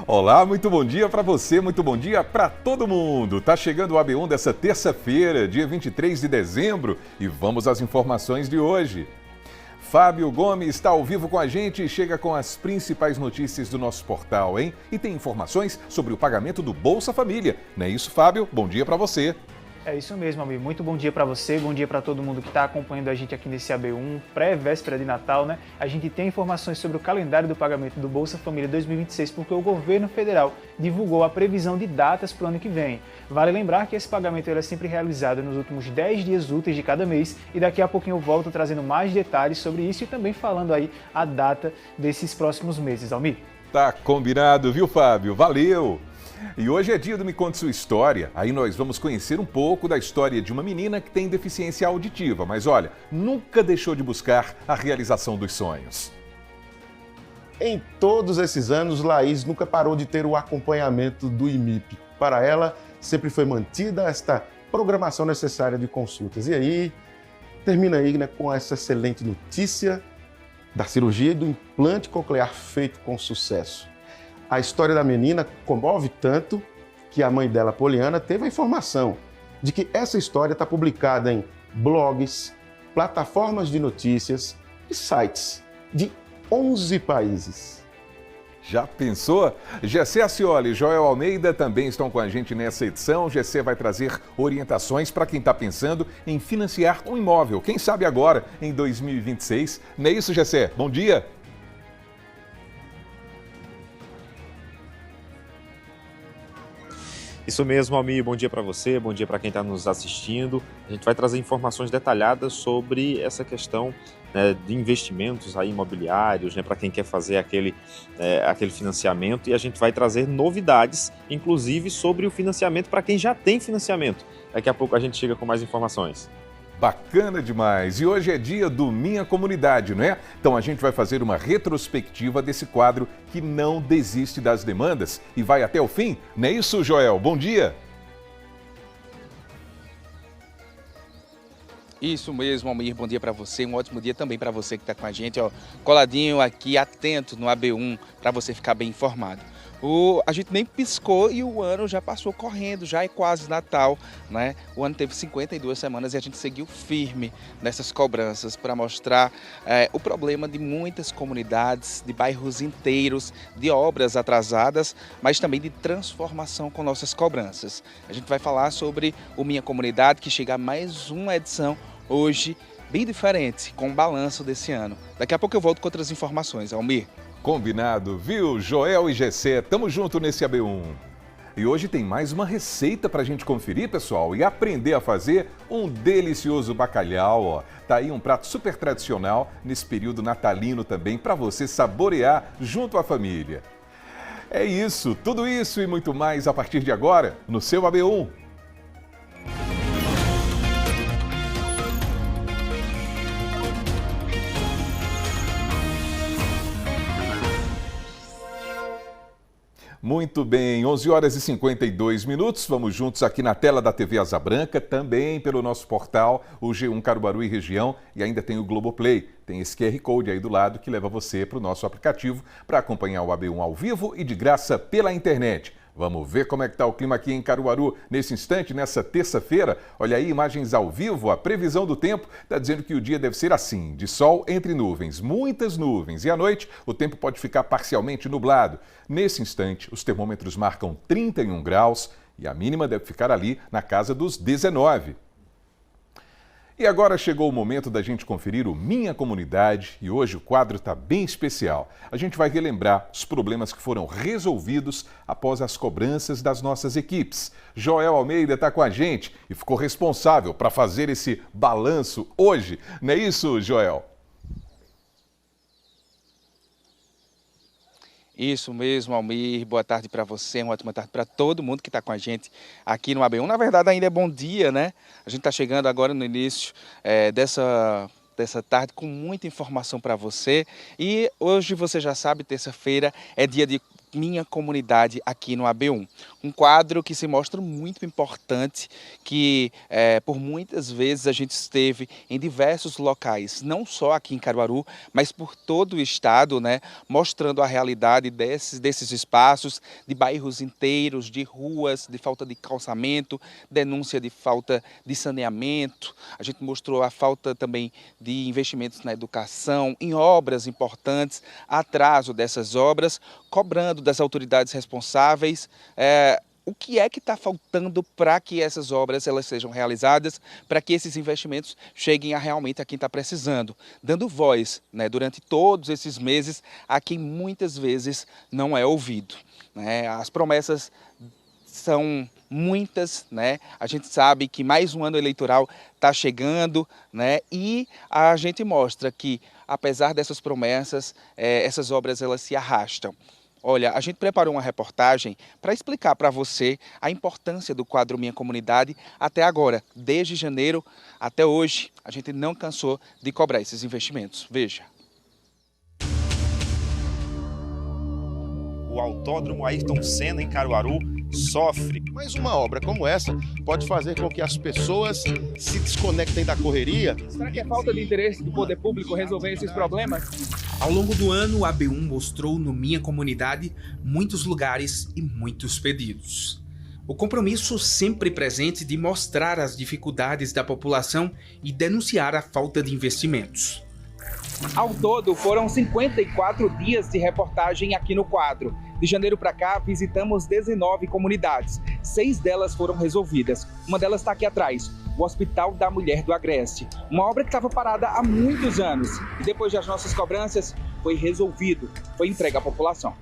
Olá, muito bom dia para você, muito bom dia para todo mundo. Tá chegando o AB1 dessa terça-feira, dia 23 de dezembro, e vamos às informações de hoje. Fábio Gomes está ao vivo com a gente e chega com as principais notícias do nosso portal, hein? E tem informações sobre o pagamento do Bolsa Família. Não é isso, Fábio? Bom dia para você. É isso mesmo, amigo. Muito bom dia para você, bom dia para todo mundo que está acompanhando a gente aqui nesse AB1, pré-véspera de Natal, né? A gente tem informações sobre o calendário do pagamento do Bolsa Família 2026, porque o governo federal divulgou a previsão de datas para o ano que vem. Vale lembrar que esse pagamento é sempre realizado nos últimos 10 dias úteis de cada mês, e daqui a pouquinho eu volto trazendo mais detalhes sobre isso e também falando aí a data desses próximos meses, Almir. Tá combinado, viu, Fábio? Valeu! E hoje é dia do Me Conte Sua História. Aí nós vamos conhecer um pouco da história de uma menina que tem deficiência auditiva, mas olha, nunca deixou de buscar a realização dos sonhos. Em todos esses anos, Laís nunca parou de ter o acompanhamento do IMIP. Para ela, sempre foi mantida esta programação necessária de consultas. E aí, termina aí, né, com essa excelente notícia da cirurgia e do implante coclear feito com sucesso. A história da menina comove tanto que a mãe dela, Poliana, teve a informação de que essa história está publicada em blogs, plataformas de notícias e sites de 11 países. Já pensou? Gessé Acioli e Joel Almeida também estão com a gente nessa edição. Gessé vai trazer orientações para quem está pensando em financiar um imóvel. Quem sabe agora, em 2026. Não é isso, Gessé? Bom dia! Isso mesmo, Almir. Bom dia para você, bom dia para quem está nos assistindo. A gente vai trazer informações detalhadas sobre essa questão, né, de investimentos aí imobiliários, né, para quem quer fazer aquele financiamento, e a gente vai trazer novidades, inclusive sobre o financiamento para quem já tem financiamento. Daqui a pouco a gente chega com mais informações. Bacana demais! E hoje é dia do Minha Comunidade, não é? Então a gente vai fazer uma retrospectiva desse quadro que não desiste das demandas e vai até o fim. Não é isso, Joel? Bom dia! Isso mesmo, Almir. Bom dia para você. Um ótimo dia também para você que está com a gente, ó, coladinho aqui, atento no AB1, para você ficar bem informado. A gente nem piscou e o ano já passou correndo, já é quase Natal, né? O ano teve 52 semanas e a gente seguiu firme nessas cobranças para mostrar o problema de muitas comunidades, de bairros inteiros, de obras atrasadas, mas também de transformação com nossas cobranças. A gente vai falar sobre o Minha Comunidade, que chega a mais uma edição hoje, bem diferente, com o balanço desse ano. Daqui a pouco eu volto com outras informações, Almir. Combinado, viu? Joel e Gessé, tamo junto nesse AB1. E hoje tem mais uma receita pra gente conferir, pessoal, e aprender a fazer um delicioso bacalhau, ó. Tá aí um prato super tradicional nesse período natalino também para você saborear junto à família. É isso, tudo isso e muito mais a partir de agora no seu AB1. Muito bem, 11 horas e 52 minutos, vamos juntos aqui na tela da TV Asa Branca, também pelo nosso portal, o G1 Caruaru e região, e ainda tem o Globoplay. Tem esse QR Code aí do lado que leva você para o nosso aplicativo para acompanhar o AB1 ao vivo e de graça pela internet. Vamos ver como é que está o clima aqui em Caruaru nesse instante, nessa terça-feira. Olha aí, imagens ao vivo, a previsão do tempo está dizendo que o dia deve ser assim, de sol entre nuvens, muitas nuvens. E à noite o tempo pode ficar parcialmente nublado. Nesse instante, os termômetros marcam 31 graus e a mínima deve ficar ali na casa dos 19. E agora chegou o momento da gente conferir o Minha Comunidade e hoje o quadro está bem especial. A gente vai relembrar os problemas que foram resolvidos após as cobranças das nossas equipes. Joel Almeida está com a gente e ficou responsável para fazer esse balanço hoje. Não é isso, Joel? Isso mesmo, Almir. Boa tarde para você, uma ótima tarde para todo mundo que está com a gente aqui no AB1. Na verdade, ainda é bom dia, né? A gente está chegando agora no início dessa tarde com muita informação para você. E hoje, você já sabe, terça-feira é dia de Minha Comunidade aqui no AB1. Um quadro que se mostra muito importante, que por muitas vezes a gente esteve em diversos locais, não só aqui em Caruaru, mas por todo o estado, né, mostrando a realidade desses espaços, de bairros inteiros, de ruas, de falta de calçamento, denúncia de falta de saneamento. A gente mostrou a falta também de investimentos na educação, em obras importantes, atraso dessas obras, cobrando das autoridades responsáveis o que é que está faltando para que essas obras elas sejam realizadas, para que esses investimentos cheguem realmente a quem está precisando, dando voz, né, durante todos esses meses a quem muitas vezes não é ouvido, né? As promessas são muitas, né? A gente sabe que mais um ano eleitoral está chegando, né? E a gente mostra que, apesar dessas promessas, essas obras elas se arrastam. Olha, a gente preparou uma reportagem para explicar para você a importância do quadro Minha Comunidade até agora. Desde janeiro até hoje, a gente não cansou de cobrar esses investimentos. Veja. O Autódromo Ayrton Senna, em Caruaru, sofre. Mas uma obra como essa pode fazer com que as pessoas se desconectem da correria. Será que é falta de interesse do poder público resolver esses problemas? Ao longo do ano, o AB1 mostrou no Minha Comunidade muitos lugares e muitos pedidos. O compromisso sempre presente de mostrar as dificuldades da população e denunciar a falta de investimentos. Ao todo, foram 54 dias de reportagem aqui no quadro. De janeiro para cá, visitamos 19 comunidades. 6 delas foram resolvidas. Uma delas está aqui atrás, o Hospital da Mulher do Agreste. Uma obra que estava parada há muitos anos. E depois das nossas cobranças, foi resolvido. Foi entregue à população.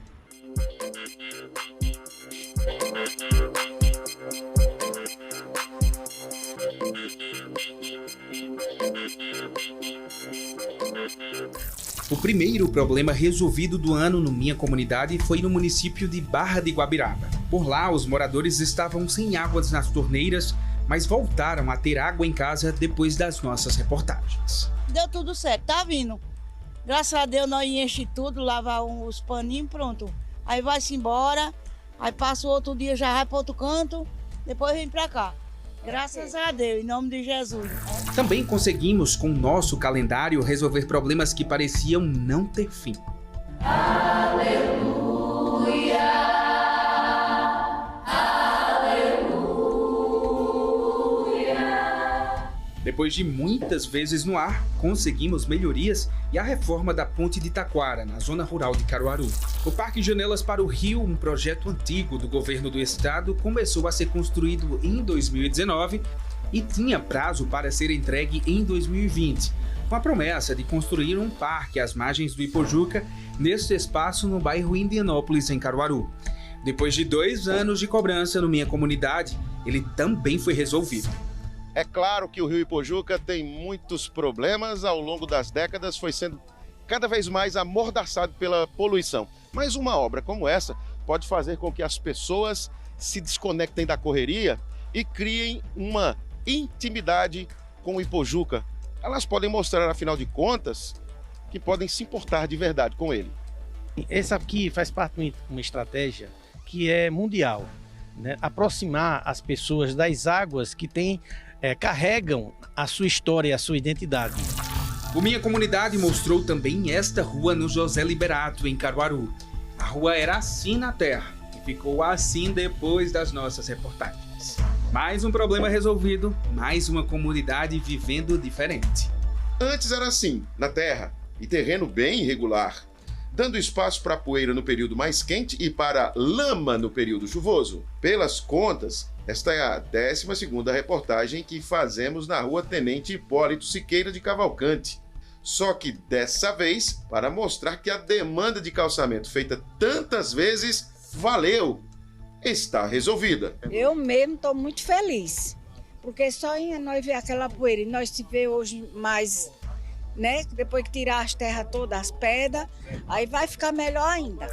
O primeiro problema resolvido do ano no Minha Comunidade foi no município de Barra de Guabiraba. Por lá, os moradores estavam sem águas nas torneiras, mas voltaram a ter água em casa depois das nossas reportagens. Deu tudo certo, tá vindo. Graças a Deus nós enche tudo, lavar os paninhos, pronto. Aí vai-se embora, aí passa o outro dia, já vai para outro canto, depois vem para cá. Graças a Deus, em nome de Jesus. Também conseguimos, com o nosso calendário, resolver problemas que pareciam não ter fim. Aleluia, aleluia. Depois de muitas vezes no ar, conseguimos melhorias e a reforma da Ponte de Taquara, na zona rural de Caruaru. O Parque Janelas para o Rio, um projeto antigo do governo do estado, começou a ser construído em 2019 e tinha prazo para ser entregue em 2020, com a promessa de construir um parque às margens do Ipojuca, neste espaço no bairro Indianópolis, em Caruaru. Depois de 2 anos de cobrança no Minha Comunidade, ele também foi resolvido. É claro que o Rio Ipojuca tem muitos problemas, ao longo das décadas foi sendo cada vez mais amordaçado pela poluição. Mas uma obra como essa pode fazer com que as pessoas se desconectem da correria e criem uma intimidade com o Ipojuca. Elas podem mostrar, afinal de contas, que podem se importar de verdade com ele. Essa aqui faz parte de uma estratégia que é mundial, né? Aproximar as pessoas das águas que carregam a sua história, a sua identidade. O Minha Comunidade mostrou também esta rua no José Liberato, em Caruaru. A rua era assim na terra e ficou assim depois das nossas reportagens. Mais um problema resolvido, mais uma comunidade vivendo diferente. Antes era assim, na terra, e terreno bem irregular, dando espaço para poeira no período mais quente e para lama no período chuvoso. Pelas contas, esta é a 12ª reportagem que fazemos na rua Tenente Hipólito Siqueira de Cavalcante. Só que dessa vez, para mostrar que a demanda de calçamento feita tantas vezes valeu, está resolvida. Eu mesmo estou muito feliz, porque só em nós ver aquela poeira e nós se vê hoje mais, né? Depois que tirar as terras todas, as pedras, aí vai ficar melhor ainda.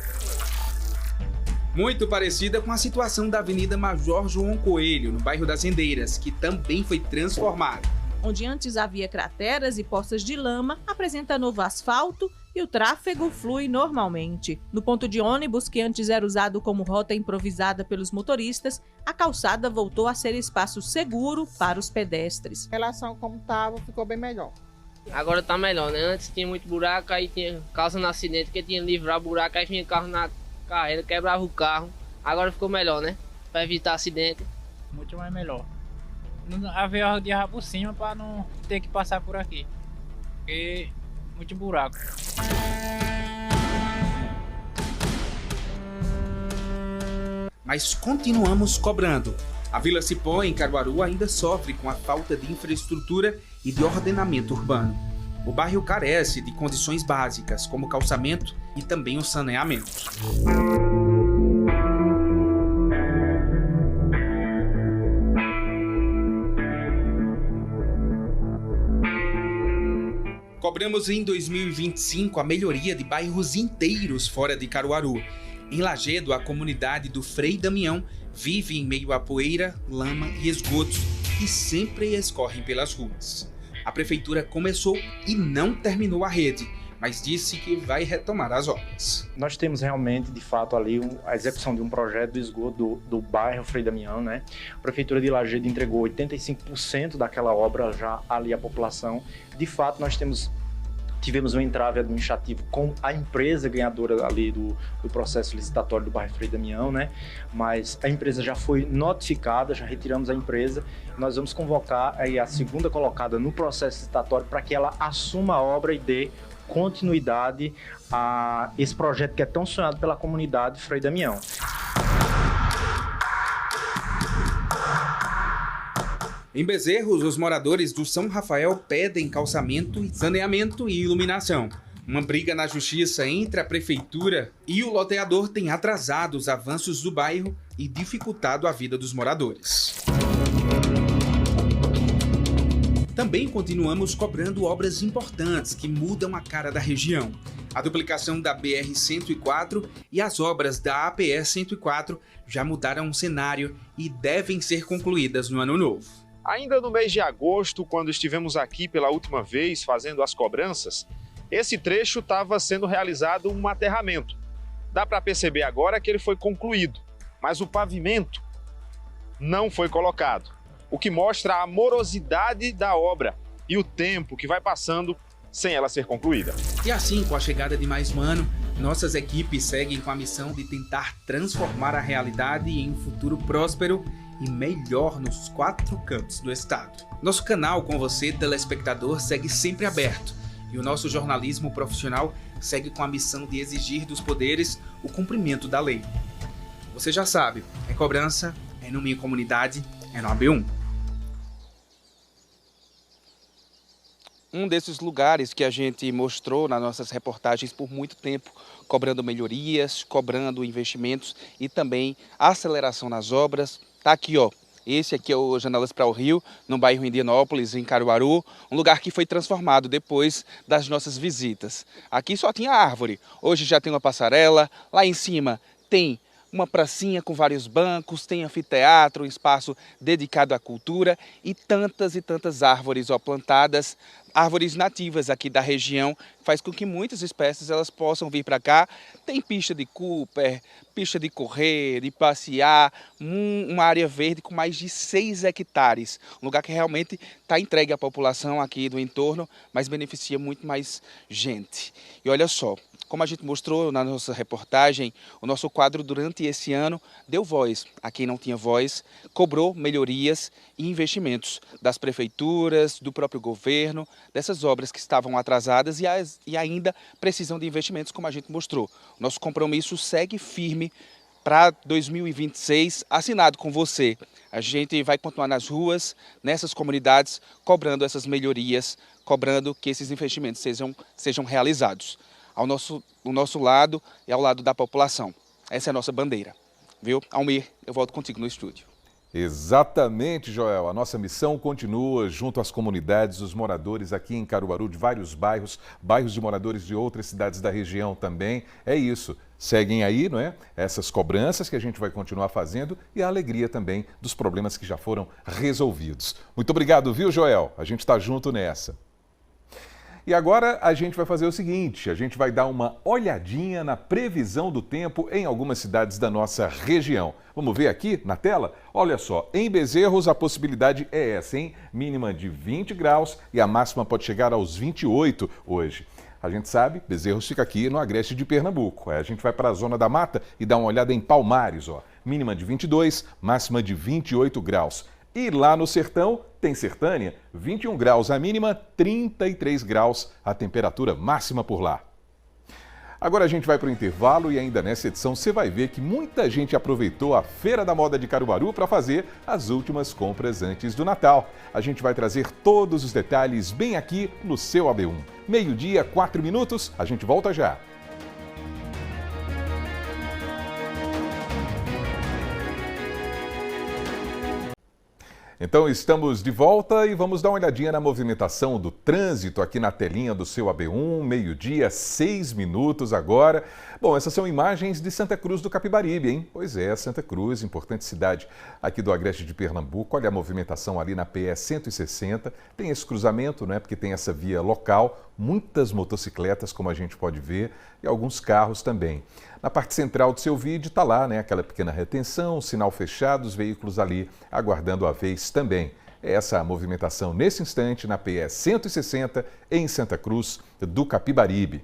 Muito parecida com a situação da Avenida Major João Coelho, no bairro das Rendeiras, que também foi transformada. Onde antes havia crateras e poças de lama, apresenta novo asfalto e e o tráfego flui normalmente. No ponto de ônibus, que antes era usado como rota improvisada pelos motoristas, a calçada voltou a ser espaço seguro para os pedestres. Em relação a como estava, ficou bem melhor. Agora tá melhor, né? Antes tinha muito buraco, aí tinha causa no acidente, que tinha livrar buraco, aí vinha carro na carreira, quebrava o carro. Agora ficou melhor, né? Para evitar acidente. Muito mais melhor. A viagem rodeava por cima para não ter que passar por aqui. Porque muito buraco. Mas continuamos cobrando. A Vila Cipó, em Caruaru, ainda sofre com a falta de infraestrutura e de ordenamento urbano. O bairro carece de condições básicas, como calçamento e também o saneamento. Cobramos em 2025 a melhoria de bairros inteiros fora de Caruaru. Em Lagedo, a comunidade do Frei Damião vive em meio a poeira, lama e esgotos que sempre escorrem pelas ruas. A prefeitura começou e não terminou a rede, mas disse que vai retomar as obras. Nós temos realmente, de fato, ali a execução de um projeto do esgoto do bairro Frei Damião, né? A prefeitura de Lagedo entregou 85% daquela obra já ali à população. De fato, nós tivemos um entrave administrativo com a empresa ganhadora ali do processo licitatório do bairro Frei Damião, né? Mas a empresa já foi notificada, já retiramos a empresa. Nós vamos convocar aí a segunda colocada no processo licitatório para que ela assuma a obra e dê continuidade a esse projeto que é tão sonhado pela comunidade Frei Damião. Em Bezerros, os moradores do São Rafael pedem calçamento, saneamento e iluminação. Uma briga na justiça entre a prefeitura e o loteador tem atrasado os avanços do bairro e dificultado a vida dos moradores. Também continuamos cobrando obras importantes que mudam a cara da região. A duplicação da BR-104 e as obras da APE-104 já mudaram o cenário e devem ser concluídas no ano novo. Ainda no mês de agosto, quando estivemos aqui pela última vez fazendo as cobranças, esse trecho estava sendo realizado um aterramento. Dá para perceber agora que ele foi concluído, mas o pavimento não foi colocado, o que mostra a morosidade da obra e o tempo que vai passando sem ela ser concluída. E assim, com a chegada de mais um ano, nossas equipes seguem com a missão de tentar transformar a realidade em um futuro próspero e melhor nos 4 cantos do estado. Nosso canal com você, telespectador, segue sempre aberto e o nosso jornalismo profissional segue com a missão de exigir dos poderes o cumprimento da lei. Você já sabe, é cobrança, é no Minha Comunidade, é no AB1. Um desses lugares que a gente mostrou nas nossas reportagens por muito tempo, cobrando melhorias, cobrando investimentos e também aceleração nas obras. Tá aqui, ó. Esse aqui é o Janelas para o Rio, no bairro Indianópolis, em Caruaru, um lugar que foi transformado depois das nossas visitas. Aqui só tinha árvore, hoje já tem uma passarela, lá em cima tem uma pracinha com vários bancos, tem anfiteatro, um espaço dedicado à cultura e tantas árvores plantadas, árvores nativas aqui da região, faz com que muitas espécies elas possam vir para cá. Tem pista de Cooper, pista de correr, de passear, uma área verde com mais de 6 hectares, um lugar que realmente está entregue à população aqui do entorno, mas beneficia muito mais gente. E olha só, como a gente mostrou na nossa reportagem, o nosso quadro durante esse ano deu voz a quem não tinha voz, cobrou melhorias e investimentos das prefeituras, do próprio governo, dessas obras que estavam atrasadas e ainda precisam de investimentos, como a gente mostrou. Nosso compromisso segue firme para 2026, assinado com você. A gente vai continuar nas ruas, nessas comunidades, cobrando essas melhorias, cobrando que esses investimentos sejam realizados. O nosso lado e ao lado da população. Essa é a nossa bandeira. Viu? Almir, eu volto contigo no estúdio. Exatamente, Joel. A nossa missão continua junto às comunidades, os moradores aqui em Caruaru, de vários bairros de moradores de outras cidades da região também. É isso. Seguem aí, não é? Essas cobranças que a gente vai continuar fazendo e a alegria também dos problemas que já foram resolvidos. Muito obrigado, viu, Joel? A gente está junto nessa. E agora a gente vai fazer o seguinte, a gente vai dar uma olhadinha na previsão do tempo em algumas cidades da nossa região. Vamos ver aqui na tela? Olha só, em Bezerros a possibilidade é essa, hein? Mínima de 20 graus e a máxima pode chegar aos 28 hoje. A gente sabe, Bezerros fica aqui no agreste de Pernambuco. A gente vai para a Zona da Mata e dá uma olhada em Palmares, ó. Mínima de 22, máxima de 28 graus. E lá no sertão, tem Sertânia, 21 graus a mínima, 33 graus a temperatura máxima por lá. Agora a gente vai para o intervalo e ainda nessa edição você vai ver que muita gente aproveitou a Feira da Moda de Caruaru para fazer as últimas compras antes do Natal. A gente vai trazer todos os detalhes bem aqui no seu AB1. Meio-dia, 4 minutos, a gente volta já. Então estamos de volta e vamos dar uma olhadinha na movimentação do trânsito aqui na telinha do seu AB1, meio-dia, 6 minutos agora. Bom, essas são imagens de Santa Cruz do Capibaribe, hein? Pois é, Santa Cruz, importante cidade aqui do agreste de Pernambuco. Olha a movimentação ali na PE 160. Tem esse cruzamento, né? Porque tem essa via local, muitas motocicletas, como a gente pode ver, e alguns carros também. Na parte central do seu vídeo está lá, né? Aquela pequena retenção, sinal fechado, os veículos ali aguardando a vez também. Essa movimentação nesse instante na PE 160 em Santa Cruz do Capibaribe.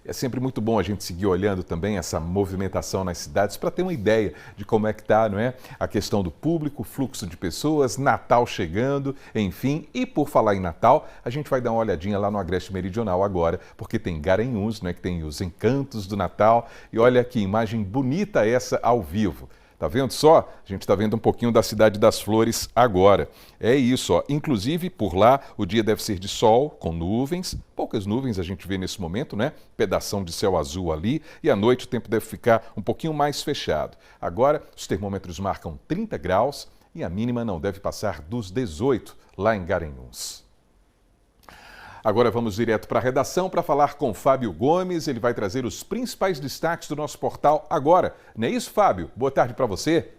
É sempre muito bom a gente seguir olhando também essa movimentação nas cidades para ter uma ideia de como é que está, não é? A questão do público, fluxo de pessoas, Natal chegando, enfim. E por falar em Natal, a gente vai dar uma olhadinha lá no Agreste Meridional agora, porque tem Garanhuns, né, que tem os encantos do Natal. E olha que imagem bonita essa ao vivo. Tá vendo só? A gente está vendo um pouquinho da Cidade das Flores agora. É isso, ó. Inclusive, por lá, o dia deve ser de sol, com nuvens. Poucas nuvens a gente vê nesse momento, né? Pedação de céu azul ali. E à noite o tempo deve ficar um pouquinho mais fechado. Agora, os termômetros marcam 30 graus e a mínima não deve passar dos 18 lá em Garanhuns. Agora vamos direto para a redação para falar com Fábio Gomes. Ele vai trazer os principais destaques do nosso portal agora. Não é isso, Fábio? Boa tarde para você.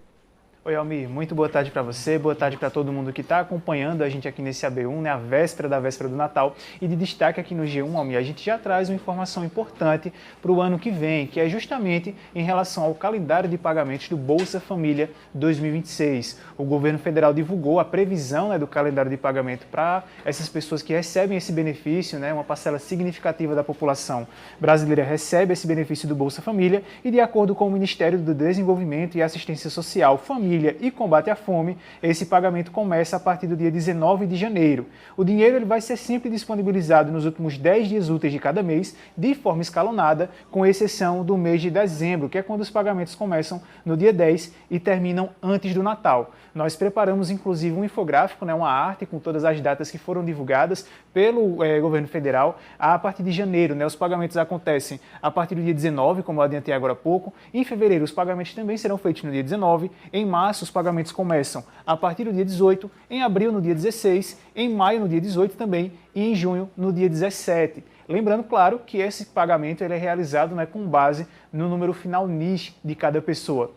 Oi, Almir. Muito boa tarde para você, boa tarde para todo mundo que está acompanhando a gente aqui nesse AB1, né, a véspera da véspera do Natal. E de destaque aqui no G1, Almir, a gente já traz uma informação importante para o ano que vem, que é justamente em relação ao calendário de pagamentos do Bolsa Família 2026. O governo federal divulgou a previsão, né, do calendário de pagamento para essas pessoas que recebem esse benefício, né, uma parcela significativa da população brasileira recebe esse benefício do Bolsa Família e, de acordo com o Ministério do Desenvolvimento e Assistência Social, Família e Combate à Fome, esse pagamento começa a partir do dia 19 de janeiro. O dinheiro ele vai ser sempre disponibilizado nos últimos 10 dias úteis de cada mês, de forma escalonada, com exceção do mês de dezembro, que é quando os pagamentos começam no dia 10 e terminam antes do Natal. Nós preparamos, inclusive, um infográfico, né, uma arte com todas as datas que foram divulgadas pelo governo federal a partir de janeiro. Né, os pagamentos acontecem a partir do dia 19, como eu adiantei agora há pouco. Em fevereiro, os pagamentos também serão feitos no dia 19. Em março, os pagamentos começam a partir do dia 18. Em abril, no dia 16. Em maio, no dia 18 também. E em junho, no dia 17. Lembrando, claro, que esse pagamento ele é realizado, né, com base no número final NIS de cada pessoa.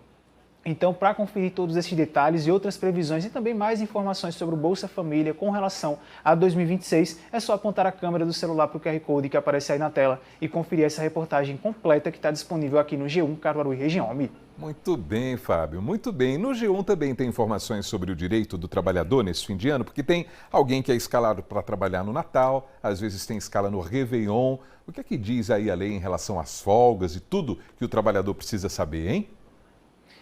Então, para conferir todos esses detalhes e outras previsões e também mais informações sobre o Bolsa Família com relação a 2026, é só apontar a câmera do celular para o QR Code que aparece aí na tela e conferir essa reportagem completa que está disponível aqui no G1 Caruaru e região. Muito bem, Fábio, muito bem. No G1 também tem informações sobre o direito do trabalhador nesse fim de ano, porque tem alguém que é escalado para trabalhar no Natal, às vezes tem escala no Réveillon. O que é que diz aí a lei em relação às folgas e tudo que o trabalhador precisa saber, hein?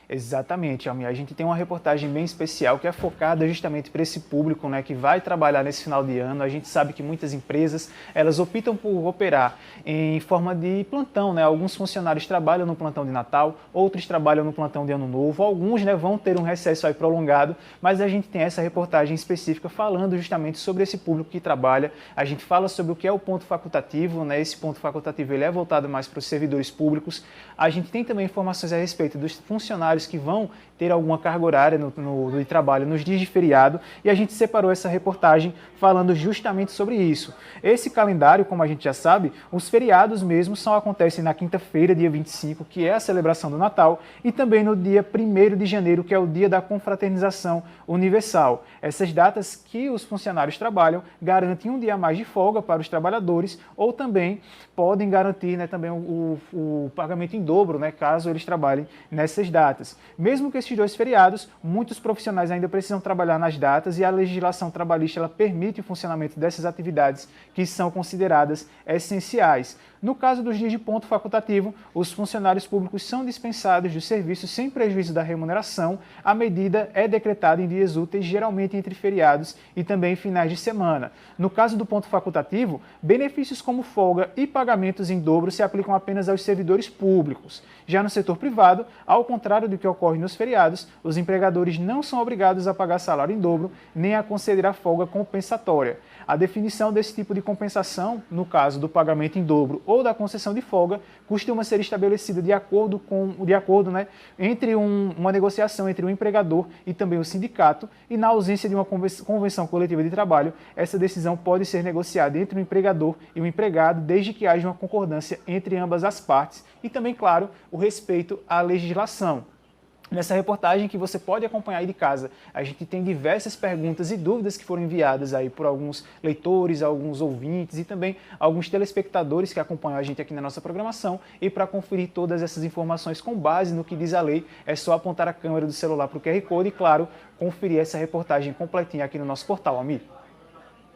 Exatamente, Almir. A gente tem uma reportagem bem especial que é focada justamente para esse público, né, que vai trabalhar nesse final de ano. A gente sabe que muitas empresas, elas optam por operar em forma de plantão, né? Alguns funcionários trabalham no plantão de Natal, outros trabalham no plantão de Ano Novo, alguns, né, vão ter um recesso aí prolongado, mas a gente tem essa reportagem específica falando justamente sobre esse público que trabalha. A gente fala sobre o que é o ponto facultativo, né? Esse ponto facultativo ele é voltado mais para os servidores públicos. A gente tem também informações a respeito dos funcionários funcionários que vão ter alguma carga horária de trabalho nos dias de feriado, e a gente separou essa reportagem falando justamente sobre isso. Esse calendário, como a gente já sabe, os feriados mesmo só acontecem na quinta-feira, dia 25, que é a celebração do Natal, e também no dia 1º de janeiro, que é o dia da confraternização universal. Essas datas que os funcionários trabalham garantem um dia a mais de folga para os trabalhadores, ou também podem garantir, né, também o pagamento em dobro, né, caso eles trabalhem nessas datas. Mesmo que esses dois feriados, muitos profissionais ainda precisam trabalhar nas datas, e a legislação trabalhista ela permite o funcionamento dessas atividades que são consideradas essenciais. No caso dos dias de ponto facultativo, os funcionários públicos são dispensados do serviço sem prejuízo da remuneração. A medida é decretada em dias úteis, geralmente entre feriados e também finais de semana. No caso do ponto facultativo, benefícios como folga e pagamentos em dobro se aplicam apenas aos servidores públicos. Já no setor privado, ao contrário do que ocorre nos feriados, os empregadores não são obrigados a pagar salário em dobro nem a conceder a folga compensatória. A definição desse tipo de compensação, no caso do pagamento em dobro ou da concessão de folga, costuma ser estabelecida de acordo entre uma negociação entre o empregador e também o sindicato, e na ausência de uma convenção coletiva de trabalho, essa decisão pode ser negociada entre o empregador e o empregado, desde que haja uma concordância entre ambas as partes e também, claro, o respeito à legislação. Nessa reportagem que você pode acompanhar aí de casa, a gente tem diversas perguntas e dúvidas que foram enviadas aí por alguns leitores, alguns ouvintes e também alguns telespectadores que acompanham a gente aqui na nossa programação. E para conferir todas essas informações com base no que diz a lei, é só apontar a câmera do celular para o QR Code e, claro, conferir essa reportagem completinha aqui no nosso portal, amigo.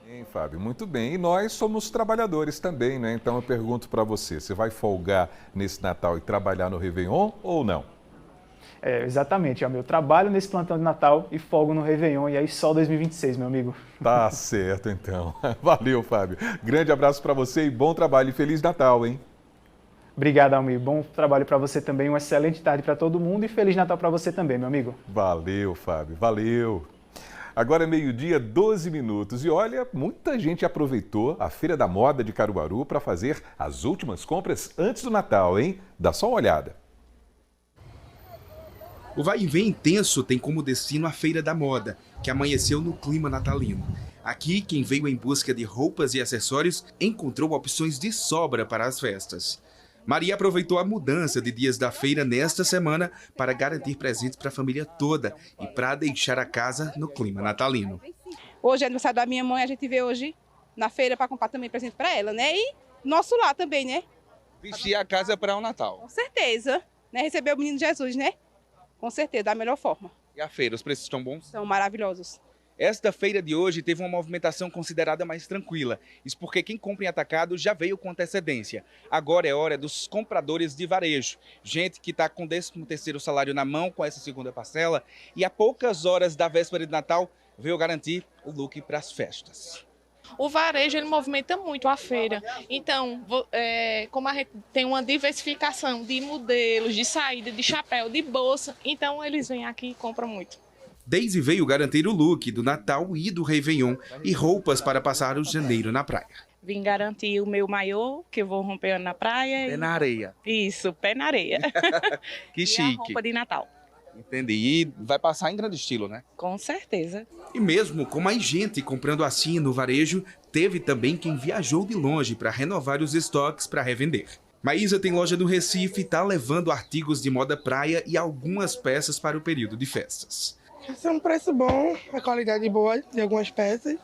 Bem, Fábio, muito bem. E nós somos trabalhadores também, né? Então eu pergunto para você vai folgar nesse Natal e trabalhar no Réveillon ou não? Exatamente, eu trabalho nesse plantão de Natal e folgo no Réveillon, e aí só 2026, meu amigo. Tá certo, então. Valeu, Fábio. Grande abraço para você e bom trabalho e Feliz Natal, hein? Obrigado, Almir. Bom trabalho para você também, uma excelente tarde para todo mundo e Feliz Natal para você também, meu amigo. Valeu, Fábio. Valeu. Agora é 12h12 e olha, muita gente aproveitou a Feira da Moda de Caruaru para fazer as últimas compras antes do Natal, hein? Dá só uma olhada. O vai e vem intenso tem como destino a Feira da Moda, que amanheceu no clima natalino. Aqui, quem veio em busca de roupas e acessórios encontrou opções de sobra para as festas. Maria aproveitou a mudança de dias da feira nesta semana para garantir presentes para a família toda e para deixar a casa no clima natalino. Hoje é aniversário da minha mãe, a gente veio hoje na feira para comprar também presente para ela, né? E nosso lar também, né? Vestir a casa para o Natal. Com certeza, né? Receber o menino Jesus, né? Com certeza, da melhor forma. E a feira, os preços estão bons? São maravilhosos. Esta feira de hoje teve uma movimentação considerada mais tranquila. Isso porque quem compra em atacado já veio com antecedência. Agora é hora dos compradores de varejo. Gente que está com o 13º salário na mão com essa segunda parcela e a poucas horas da véspera de Natal veio garantir o look para as festas. O varejo ele movimenta muito a feira, então como a gente tem uma diversificação de modelos, de saída, de chapéu, de bolsa, então eles vêm aqui e compram muito. Daisy veio garantir o look do Natal e do Réveillon e roupas para passar o janeiro na praia. Vim garantir o meu maiô, que eu vou romper na praia. Pé na areia. Isso, pé na areia. Que chique. E a roupa de Natal. Entendi. E vai passar em grande estilo, né? Com certeza. E mesmo com mais gente comprando assim no varejo, teve também quem viajou de longe para renovar os estoques para revender. Maísa tem loja no Recife e está levando artigos de moda praia e algumas peças para o período de festas. Esse é um preço bom, a qualidade boa de algumas peças.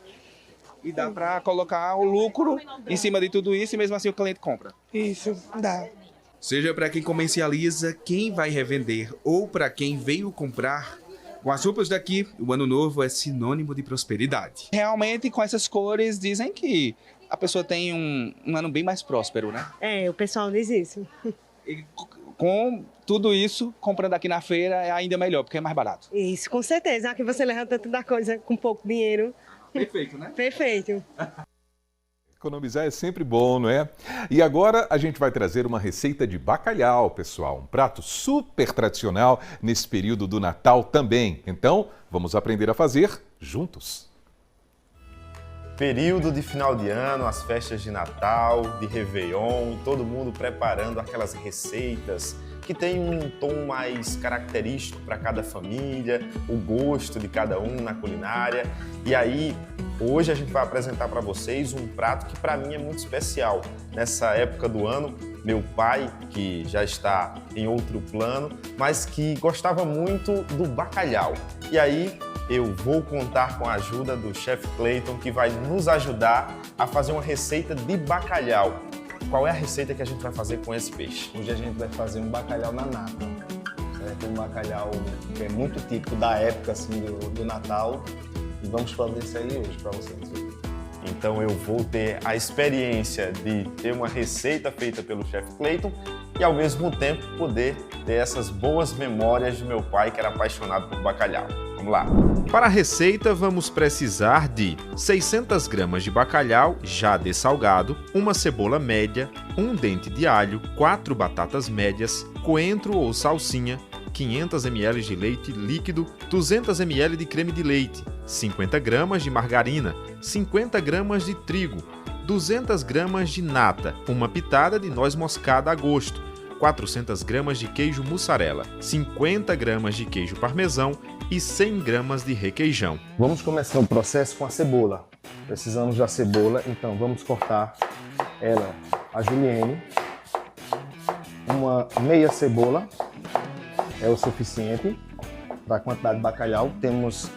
E dá para colocar o lucro em cima de tudo isso e mesmo assim o cliente compra. Isso, dá. Seja para quem comercializa, quem vai revender ou para quem veio comprar, com as roupas daqui, o ano novo é sinônimo de prosperidade. Realmente, com essas cores, dizem que a pessoa tem um ano bem mais próspero, né? O pessoal diz isso. E com tudo isso, comprando aqui na feira é ainda melhor, porque é mais barato. Isso, com certeza. Aqui você leva tanto da coisa com pouco dinheiro. Perfeito, né? Perfeito. Economizar é sempre bom, não é? E agora a gente vai trazer uma receita de bacalhau, pessoal. Um prato super tradicional nesse período do Natal também. Então, vamos aprender a fazer juntos. Período de final de ano, as festas de Natal, de Réveillon, e todo mundo preparando aquelas receitas que tem um tom mais característico para cada família, o gosto de cada um na culinária. E aí, hoje a gente vai apresentar para vocês um prato que para mim é muito especial. Nessa época do ano, meu pai, que já está em outro plano, mas que gostava muito do bacalhau. E aí, eu vou contar com a ajuda do chefe Clayton, que vai nos ajudar a fazer uma receita de bacalhau. Qual é a receita que a gente vai fazer com esse peixe? Hoje a gente vai fazer um bacalhau na nata. Um bacalhau que é muito típico da época assim, do Natal. E vamos fazer isso aí hoje para vocês. Então eu vou ter a experiência de ter uma receita feita pelo chefe Clayton e ao mesmo tempo poder ter essas boas memórias de meu pai, que era apaixonado por bacalhau. Vamos lá! Para a receita vamos precisar de 600 gramas de bacalhau já dessalgado, uma cebola média, um dente de alho, 4 batatas médias, coentro ou salsinha, 500 ml de leite líquido, 200 ml de creme de leite, 50 gramas de margarina, 50 gramas de trigo, 200 gramas de nata, uma pitada de noz moscada a gosto, 400 gramas de queijo mussarela, 50 gramas de queijo parmesão e 100 gramas de requeijão. Vamos começar o processo com a cebola. Precisamos da cebola, então vamos cortar ela, a julienne, uma meia cebola, é o suficiente para a quantidade de bacalhau. Temos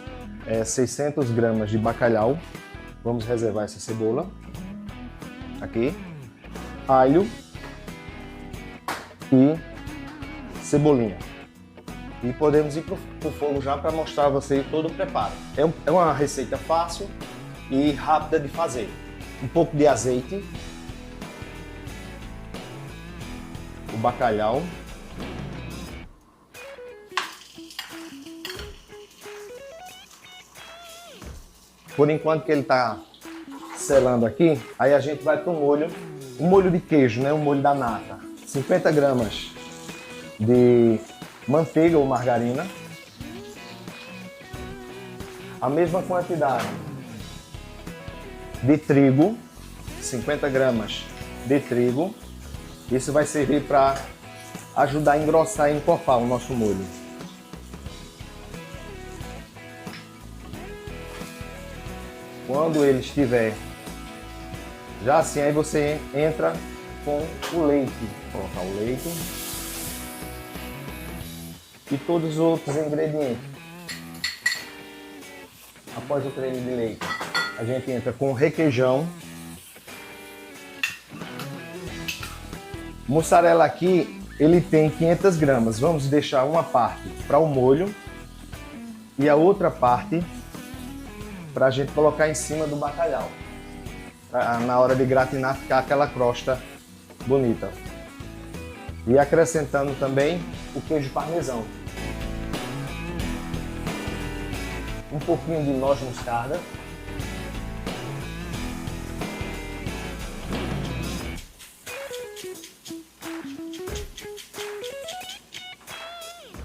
600 gramas de bacalhau, vamos reservar essa cebola aqui, alho e cebolinha. E podemos ir para o fogo já para mostrar a vocês todo o preparo. É uma receita fácil e rápida de fazer. Um pouco de azeite, o bacalhau, por enquanto que ele está selando aqui, aí a gente vai para o molho de queijo, né? O molho da nata. 50 gramas de manteiga ou margarina, a mesma quantidade de trigo, 50 gramas de trigo. Isso vai servir para ajudar a engrossar e encorpar o nosso molho. Quando ele estiver já assim, aí você entra com o leite. Vou colocar o leite e todos os outros ingredientes. Após o creme de leite, a gente entra com o requeijão. Mussarela aqui, ele tem 500 gramas. Vamos deixar uma parte para o molho e a outra parte para a gente colocar em cima do bacalhau. Na hora de gratinar, ficar aquela crosta bonita. E acrescentando também o queijo parmesão. Um pouquinho de noz moscada.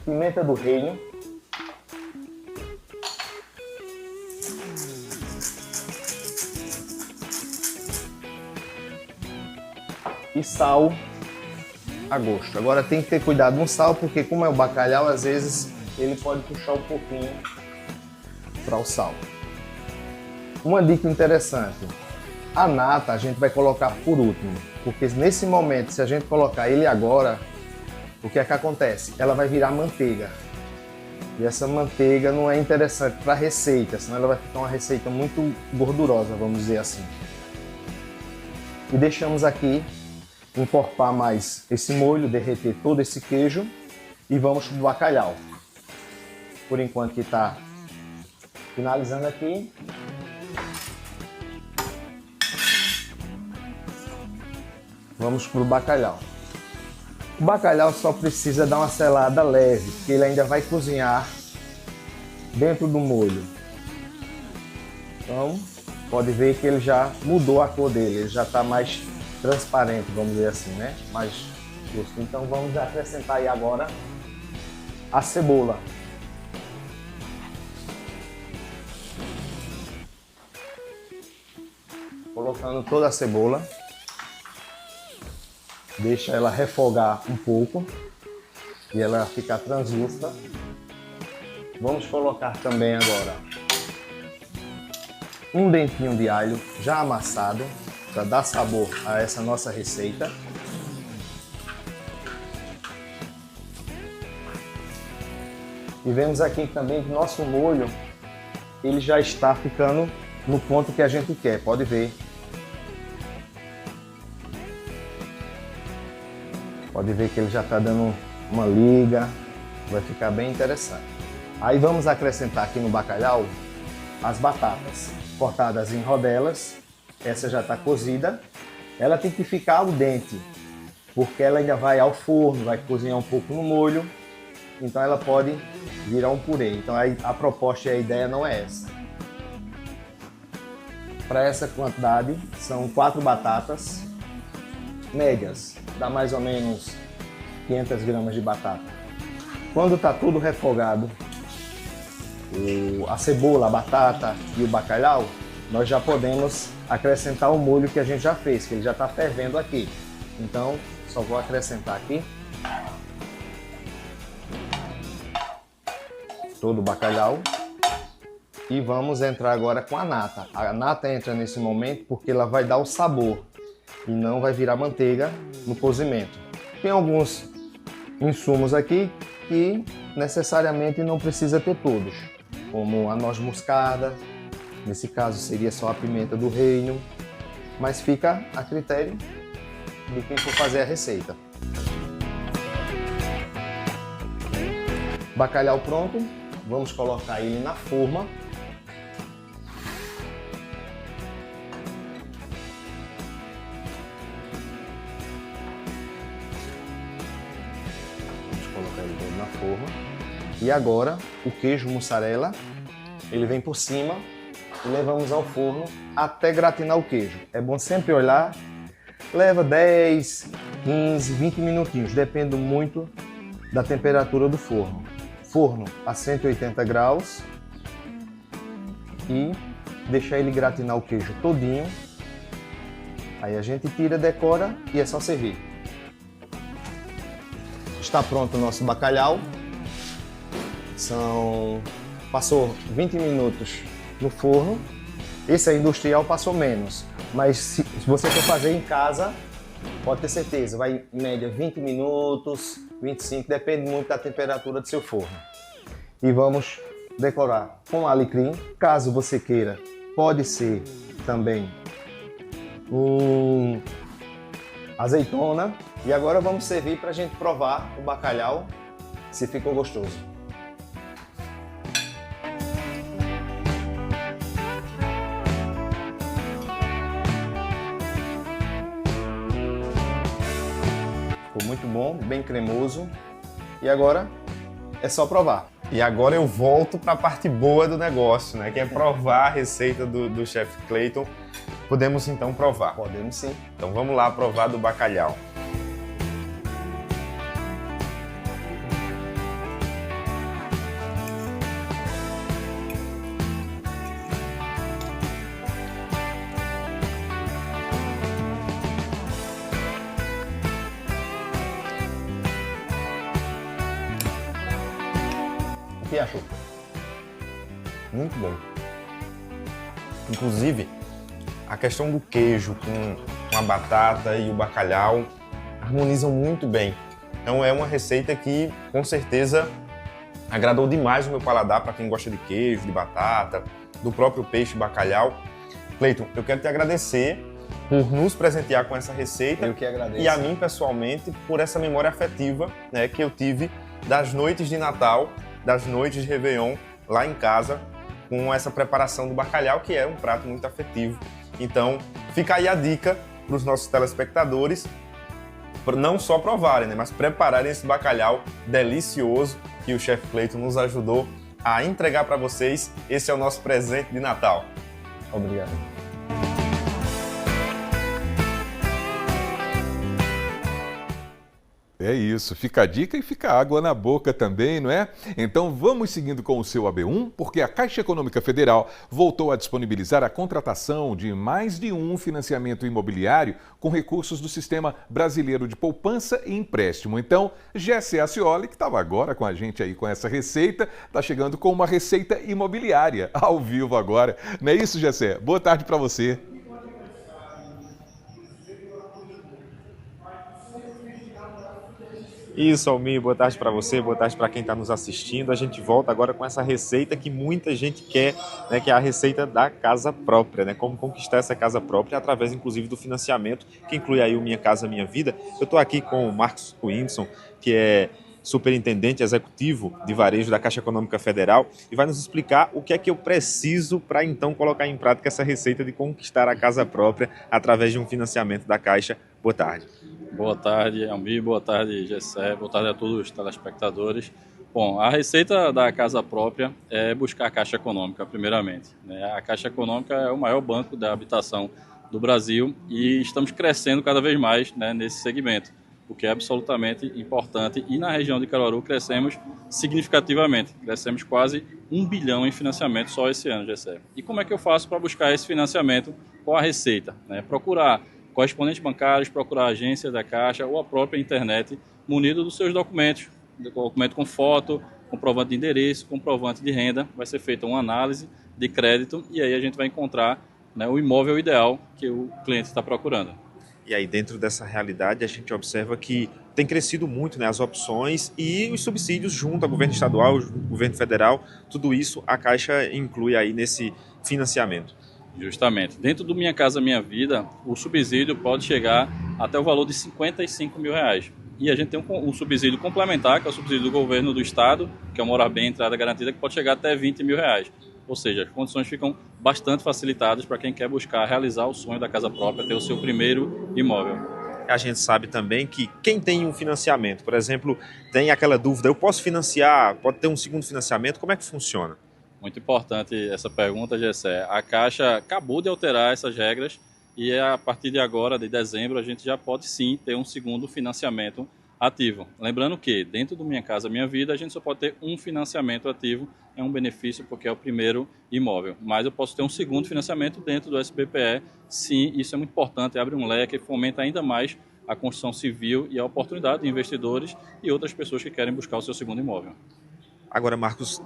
Pimenta do reino. E sal a gosto. Agora tem que ter cuidado no sal, porque como é o bacalhau, às vezes ele pode puxar um pouquinho para o sal. Uma dica interessante, a nata a gente vai colocar por último, porque nesse momento, se a gente colocar ele agora, o que é que acontece? Ela vai virar manteiga. E essa manteiga não é interessante para a receita, senão ela vai ficar uma receita muito gordurosa, vamos dizer assim. E deixamos aqui encorpar mais esse molho, derreter todo esse queijo e vamos para o bacalhau. Por enquanto que está finalizando aqui. Vamos para o bacalhau. O bacalhau só precisa dar uma selada leve, porque ele ainda vai cozinhar dentro do molho. Então, pode ver que ele já mudou a cor dele, ele já está mais transparente, vamos dizer assim, né? Mais justo. Então vamos acrescentar aí agora a cebola. colocando toda a cebola. Deixa ela refogar um pouco e ela ficar translúcida. Vamos colocar também agora um dentinho de alho já amassado para dar sabor a essa nossa receita. E vemos aqui também que nosso molho ele já está ficando no ponto que a gente quer, pode ver. Pode ver que ele já está dando uma liga, vai ficar bem interessante. Aí vamos acrescentar aqui no bacalhau as batatas cortadas em rodelas. Essa já está cozida. Ela tem que ficar al dente, porque ela ainda vai ao forno, vai cozinhar um pouco no molho. Então ela pode virar um purê. Então a proposta e a ideia não é essa. Para essa quantidade são 4 batatas médias, dá mais ou menos 500 gramas de batata. Quando está tudo refogado, a cebola, a batata e o bacalhau, nós já podemos acrescentar o molho que a gente já fez, que ele já está fervendo aqui. Então só vou acrescentar aqui todo o bacalhau e vamos entrar agora com a nata. A nata entra nesse momento porque ela vai dar o sabor e não vai virar manteiga no cozimento. Tem alguns insumos aqui que necessariamente não precisa ter todos, como a noz moscada, nesse caso seria só a pimenta do reino, mas fica a critério de quem for fazer a receita. Bacalhau pronto. Vamos colocar ele na forma. Vamos colocar ele dentro na forma. E agora o queijo mussarela, ele vem por cima e levamos ao forno até gratinar o queijo. É bom sempre olhar, leva 10, 15, 20 minutinhos, depende muito da temperatura do forno. Forno a 180 graus e deixar ele gratinar o queijo todinho. Aí a gente tira, decora e é só servir. Está pronto o nosso bacalhau. Passou 20 minutos no forno. Esse aí industrial passou menos, mas se você for fazer em casa, pode ter certeza, vai em média 20 minutos, 25, depende muito da temperatura do seu forno. E vamos decorar com alecrim. Caso você queira, pode ser também azeitona. E agora vamos servir para a gente provar o bacalhau, se ficou gostoso. Ficou muito bom, bem cremoso. E agora é só provar. E agora eu volto para a parte boa do negócio, né? Que é provar a receita do Chef Clayton. Podemos então provar? Podemos sim. Então vamos lá provar do bacalhau. O que achou? Muito bom. Inclusive, a questão do queijo com a batata e o bacalhau harmonizam muito bem. Então é uma receita que, com certeza, agradou demais o meu paladar para quem gosta de queijo, de batata, do próprio peixe bacalhau. Clayton, eu quero te agradecer por nos presentear com essa receita. Eu que agradeço. E a mim, pessoalmente, por essa memória afetiva, né, que eu tive das noites de Natal, das noites de Réveillon lá em casa, com essa preparação do bacalhau, que é um prato muito afetivo. Então, fica aí a dica para os nossos telespectadores, não só provarem, né, mas prepararem esse bacalhau delicioso que o Chef Clayton nos ajudou a entregar para vocês. Esse é o nosso presente de Natal. Obrigado. É isso, fica a dica e fica água na boca também, não é? Então vamos seguindo com o seu AB1, porque a Caixa Econômica Federal voltou a disponibilizar a contratação de mais de um financiamento imobiliário com recursos do Sistema Brasileiro de Poupança e Empréstimo. Então, Gessé Acioli, que estava agora com a gente aí com essa receita, está chegando com uma receita imobiliária ao vivo agora. Não é isso, Gessé? Boa tarde para você. Isso, Almir, boa tarde para você, boa tarde para quem está nos assistindo. A gente volta agora com essa receita que muita gente quer, né, que é a receita da casa própria, né? Como conquistar essa casa própria através, inclusive, do financiamento, que inclui aí o Minha Casa Minha Vida. Eu estou aqui com o Marcos Whindersson, que é superintendente executivo de varejo da Caixa Econômica Federal, e vai nos explicar o que é que eu preciso para, então, colocar em prática essa receita de conquistar a casa própria através de um financiamento da Caixa. Boa tarde. Boa tarde, Almir. Boa tarde, Gessé. Boa tarde a todos os telespectadores. Bom, a receita da casa própria é buscar a Caixa Econômica, primeiramente, né? A Caixa Econômica é o maior banco da habitação do Brasil e estamos crescendo cada vez mais, né, nesse segmento, o que é absolutamente importante. E na região de Caruaru crescemos significativamente. Crescemos quase 1 bilhão em financiamento só esse ano, Gessé. E como é que eu faço para buscar esse financiamento com a receita? Né? Procurar correspondentes bancários, procurar a agência da Caixa ou a própria internet, munido dos seus documentos, documento com foto, comprovante de endereço, comprovante de renda. Vai ser feita uma análise de crédito e aí a gente vai encontrar, né, o imóvel ideal que o cliente está procurando. E aí, dentro dessa realidade, a gente observa que tem crescido muito, né, as opções e os subsídios junto ao governo estadual, ao governo federal. Tudo isso a Caixa inclui aí nesse financiamento. Justamente. Dentro do Minha Casa Minha Vida, o subsídio pode chegar até o valor de R$55 mil. E a gente tem um subsídio complementar, que é o subsídio do governo do estado, que é o Morar Bem, entrada garantida, que pode chegar até R$20 mil. Ou seja, as condições ficam bastante facilitadas para quem quer buscar realizar o sonho da casa própria, ter o seu primeiro imóvel. A gente sabe também que quem tem um financiamento, por exemplo, tem aquela dúvida, eu posso financiar, pode ter um segundo financiamento, como é que funciona? Muito importante essa pergunta, Gessé. A Caixa acabou de alterar essas regras e a partir de agora, de dezembro, a gente já pode sim ter um segundo financiamento ativo. Lembrando que dentro do Minha Casa Minha Vida a gente só pode ter um financiamento ativo, é um benefício porque é o primeiro imóvel. Mas eu posso ter um segundo financiamento dentro do SBPE, sim, isso é muito importante, abre um leque, fomenta ainda mais a construção civil e a oportunidade de investidores e outras pessoas que querem buscar o seu segundo imóvel. Agora, Marcos,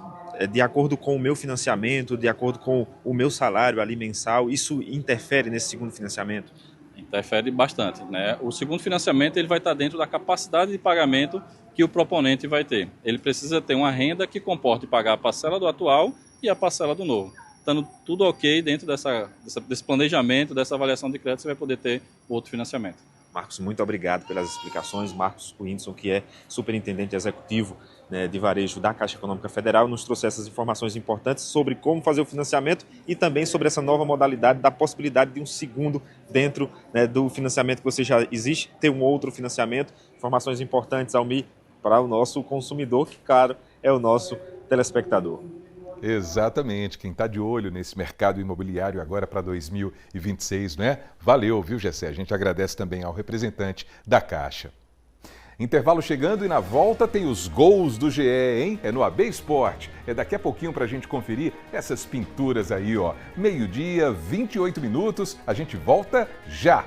de acordo com o meu financiamento, de acordo com o meu salário ali mensal, isso interfere nesse segundo financiamento? Interfere bastante, né? O segundo financiamento ele vai estar dentro da capacidade de pagamento que o proponente vai ter. Ele precisa ter uma renda que comporte pagar a parcela do atual e a parcela do novo. Estando tudo ok dentro desse planejamento, dessa avaliação de crédito, você vai poder ter outro financiamento. Marcos, muito obrigado pelas explicações. Marcos Whindersson, que é superintendente executivo, né, de varejo da Caixa Econômica Federal, nos trouxe essas informações importantes sobre como fazer o financiamento e também sobre essa nova modalidade da possibilidade de um segundo dentro, né, do financiamento que você já existe, ter um outro financiamento. Informações importantes, Almir, para o nosso consumidor, que, claro, é o nosso telespectador. Exatamente, quem está de olho nesse mercado imobiliário agora para 2026, não é? Valeu, viu, Gessé? A gente agradece também ao representante da Caixa. Intervalo chegando e na volta tem os gols do GE, hein? É no AB Esporte. É daqui a pouquinho para a gente conferir essas pinturas aí, ó. 12h, 28 minutos. A gente volta já.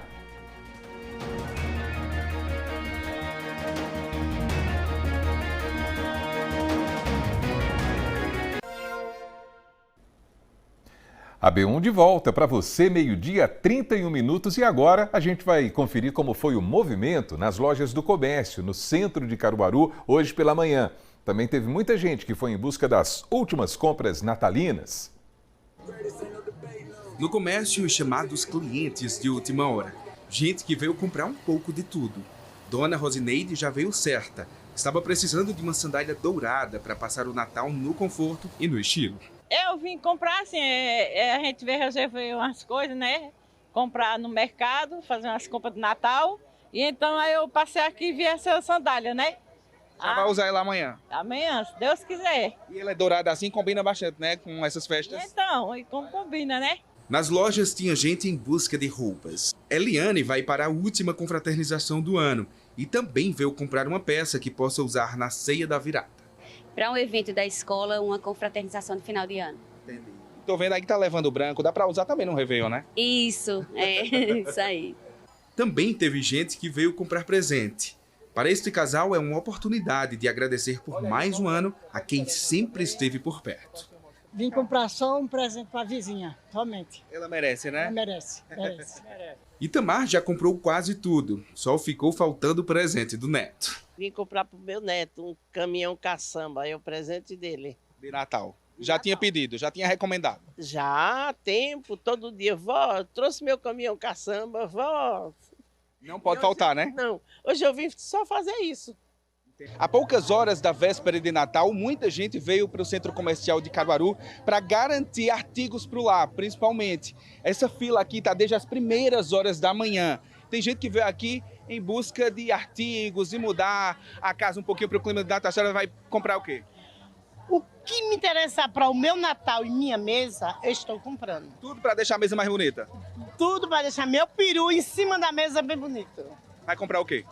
AB1 de volta para você, 12h, 31 minutos. E agora a gente vai conferir como foi o movimento nas lojas do comércio, no centro de Caruaru, hoje pela manhã. Também teve muita gente que foi em busca das últimas compras natalinas. No comércio, os chamados clientes de última hora. Gente que veio comprar um pouco de tudo. Dona Rosineide já veio certa. Estava precisando de uma sandália dourada para passar o Natal no conforto e no estilo. Eu vim comprar, assim, a gente veio resolver umas coisas, né? Comprar no mercado, fazer umas compras de Natal. E então aí eu passei aqui e vi essa sandália, né? Já vai usar ela amanhã? Amanhã, se Deus quiser. E ela é dourada assim, combina bastante, né? Com essas festas. Então, e como combina, né? Nas lojas tinha gente em busca de roupas. Eliane vai para a última confraternização do ano e também veio comprar uma peça que possa usar na ceia da virada. Para um evento da escola, uma confraternização de final de ano. Entendi. Tô vendo aí que tá levando branco, dá para usar também no Réveillon, né? Isso, isso aí. Também teve gente que veio comprar presente. Para este casal é uma oportunidade de agradecer por mais um ano a quem sempre esteve por perto. Vim comprar só um presente para a vizinha, somente. Ela merece, né? Ela merece. Itamar já comprou quase tudo, só ficou faltando o presente do neto. Vim comprar pro meu neto um caminhão caçamba, é o presente dele. De Natal. Já tinha pedido, já tinha recomendado. Já há tempo, todo dia. Vó, trouxe meu caminhão caçamba, vó. Não pode faltar, né? Não, hoje eu vim só fazer isso. Há poucas horas da véspera de Natal, muita gente veio para o Centro Comercial de Caruaru para garantir artigos para o lar, principalmente. Essa fila aqui está desde as primeiras horas da manhã. Tem gente que veio aqui em busca de artigos e mudar a casa um pouquinho para o clima de Natal. A senhora vai comprar o quê? O que me interessar para o meu Natal e minha mesa, eu estou comprando. Tudo para deixar a mesa mais bonita? Tudo para deixar meu peru em cima da mesa bem bonito. Vai comprar o quê?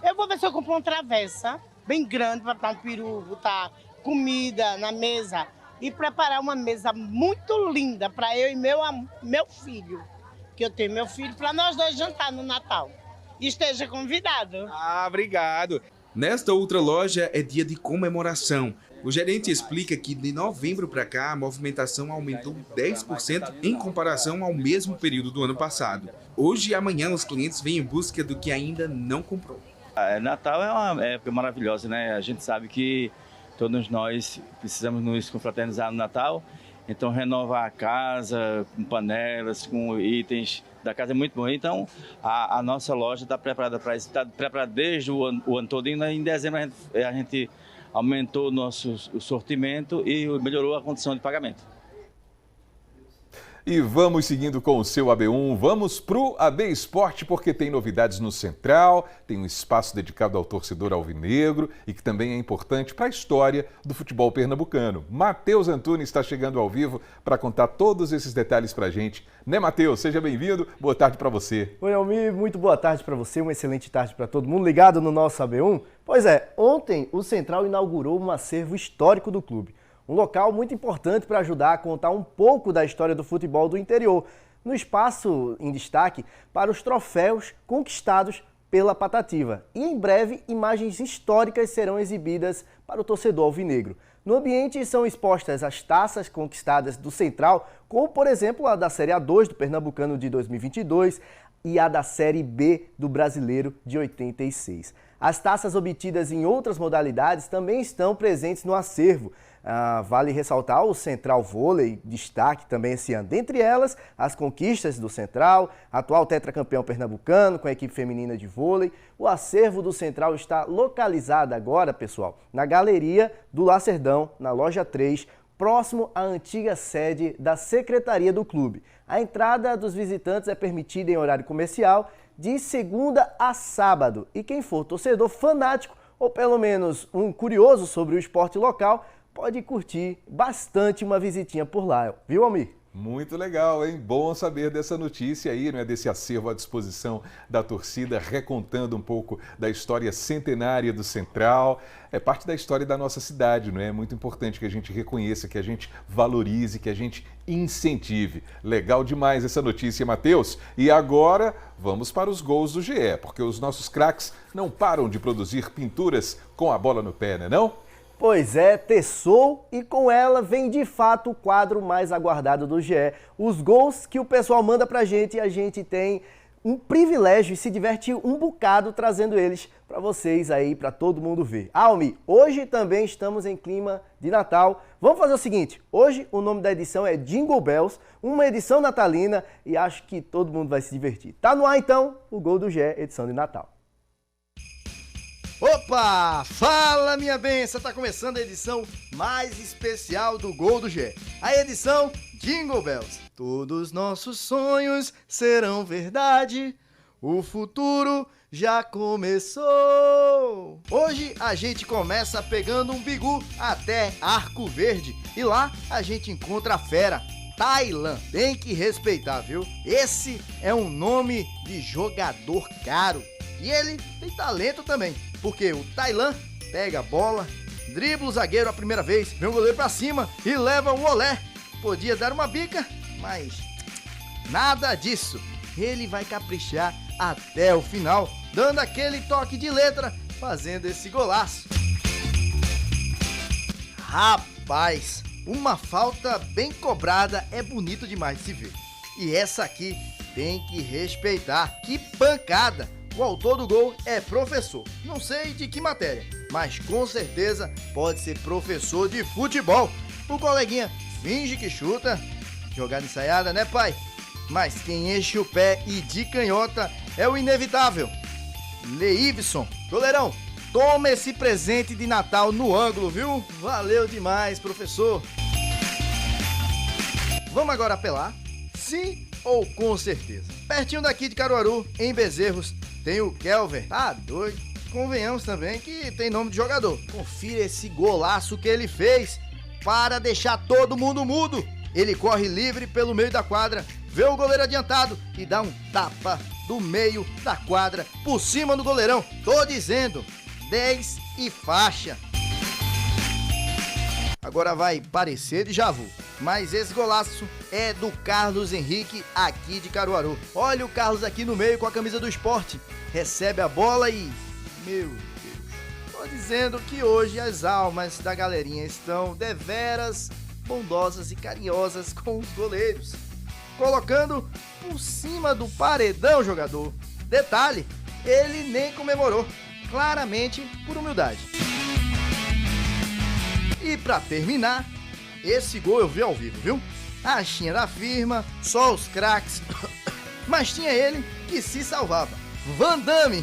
Eu vou ver se eu compro uma travessa bem grande para botar um peru, botar comida na mesa e preparar uma mesa muito linda para eu e meu filho. Que eu tenho meu filho, para nós dois jantar no Natal. Esteja convidado. Ah, obrigado. Nesta outra loja é dia de comemoração. O gerente explica que de novembro para cá a movimentação aumentou 10% em comparação ao mesmo período do ano passado. Hoje e amanhã os clientes vêm em busca do que ainda não comprou. Natal é uma época maravilhosa, né? A gente sabe que todos nós precisamos nos confraternizar no Natal. Então renovar a casa com panelas, com itens da casa é muito bom. Então a nossa loja está preparada para isso, está preparada desde o ano todo. Em dezembro a gente aumentou o nosso sortimento e melhorou a condição de pagamento. E vamos seguindo com o seu AB1, vamos pro AB Esporte, porque tem novidades no Central, tem um espaço dedicado ao torcedor alvinegro e que também é importante para a história do futebol pernambucano. Matheus Antunes está chegando ao vivo para contar todos esses detalhes para a gente. Né, Matheus? Seja bem-vindo, boa tarde para você. Oi, Almir, muito boa tarde para você, uma excelente tarde para todo mundo ligado no nosso AB1. Pois é, ontem o Central inaugurou um acervo histórico do clube. Um local muito importante para ajudar a contar um pouco da história do futebol do interior, no espaço em destaque para os troféus conquistados pela Patativa. E em breve, imagens históricas serão exibidas para o torcedor alvinegro. No ambiente são expostas as taças conquistadas do Central, como por exemplo a da Série A2 do Pernambucano de 2022 e a da Série B do Brasileiro de 86. As taças obtidas em outras modalidades também estão presentes no acervo. Vale ressaltar o Central Vôlei, destaque também esse ano. Dentre elas, as conquistas do Central, atual tetracampeão pernambucano com a equipe feminina de vôlei. O acervo do Central está localizado agora, pessoal, na Galeria do Lacerdão, na loja 3, próximo à antiga sede da secretaria do clube. A entrada dos visitantes é permitida em horário comercial de segunda a sábado. E quem for torcedor fanático ou pelo menos um curioso sobre o esporte local, pode curtir bastante uma visitinha por lá, viu, Almir? Muito legal, hein? Bom saber dessa notícia aí, né? Desse acervo à disposição da torcida, recontando um pouco da história centenária do Central. É parte da história da nossa cidade, não é? É muito importante que a gente reconheça, que a gente valorize, que a gente incentive. Legal demais essa notícia, Matheus. E agora vamos para os gols do GE, porque os nossos craques não param de produzir pinturas com a bola no pé, né não? Pois é, terçou e com ela vem de fato o quadro mais aguardado do GE. Os gols que o pessoal manda pra gente e a gente tem um privilégio e se diverte um bocado trazendo eles pra vocês aí, pra todo mundo ver. Almi, hoje também estamos em clima de Natal. Vamos fazer o seguinte, hoje o nome da edição é Jingle Bells, uma edição natalina e acho que todo mundo vai se divertir. Tá no ar então o Gol do GE, edição de Natal. Opa! Fala, minha benção! Tá começando a edição mais especial do Gol do GE. A edição Jingle Bells. Todos nossos sonhos serão verdade. O futuro já começou. Hoje a gente começa pegando um bigu até Arco Verde. E lá a gente encontra a fera, Tailan. Tem que respeitar, viu? Esse é um nome de jogador caro. E ele tem talento também, porque o Tailan pega a bola, dribla o zagueiro a primeira vez, vem o goleiro pra cima e leva o olé. Podia dar uma bica, mas nada disso. Ele vai caprichar até o final, dando aquele toque de letra, fazendo esse golaço. Rapaz, uma falta bem cobrada é bonito demais de se ver. E essa aqui tem que respeitar. Que pancada! O autor do gol é professor. Não sei de que matéria, mas com certeza pode ser professor de futebol. O coleguinha finge que chuta. Jogada ensaiada, né, pai? Mas quem enche o pé e de canhota é o inevitável Leivson. Goleirão, toma esse presente de Natal no ângulo, viu? Valeu demais, professor. Vamos agora apelar? Sim ou com certeza? Pertinho daqui de Caruaru, em Bezerros, tem o Kelvin. Tá doido? Convenhamos também que tem nome de jogador. Confira esse golaço que ele fez para deixar todo mundo mudo. Ele corre livre pelo meio da quadra, vê o goleiro adiantado e dá um tapa do meio da quadra por cima do goleirão. Tô dizendo, 10 e faixa. Agora vai parecer déjà vu, mas esse golaço é do Carlos Henrique aqui de Caruaru. Olha o Carlos aqui no meio com a camisa do Sport. Recebe a bola e... meu Deus. Tô dizendo que hoje as almas da galerinha estão deveras bondosas e carinhosas com os goleiros. Colocando por cima do paredão, jogador. Detalhe, ele nem comemorou. Claramente por humildade. E pra terminar, esse gol eu vi ao vivo, viu? A Xinha da firma, só os craques. Mas tinha ele que se salvava. Van Damme.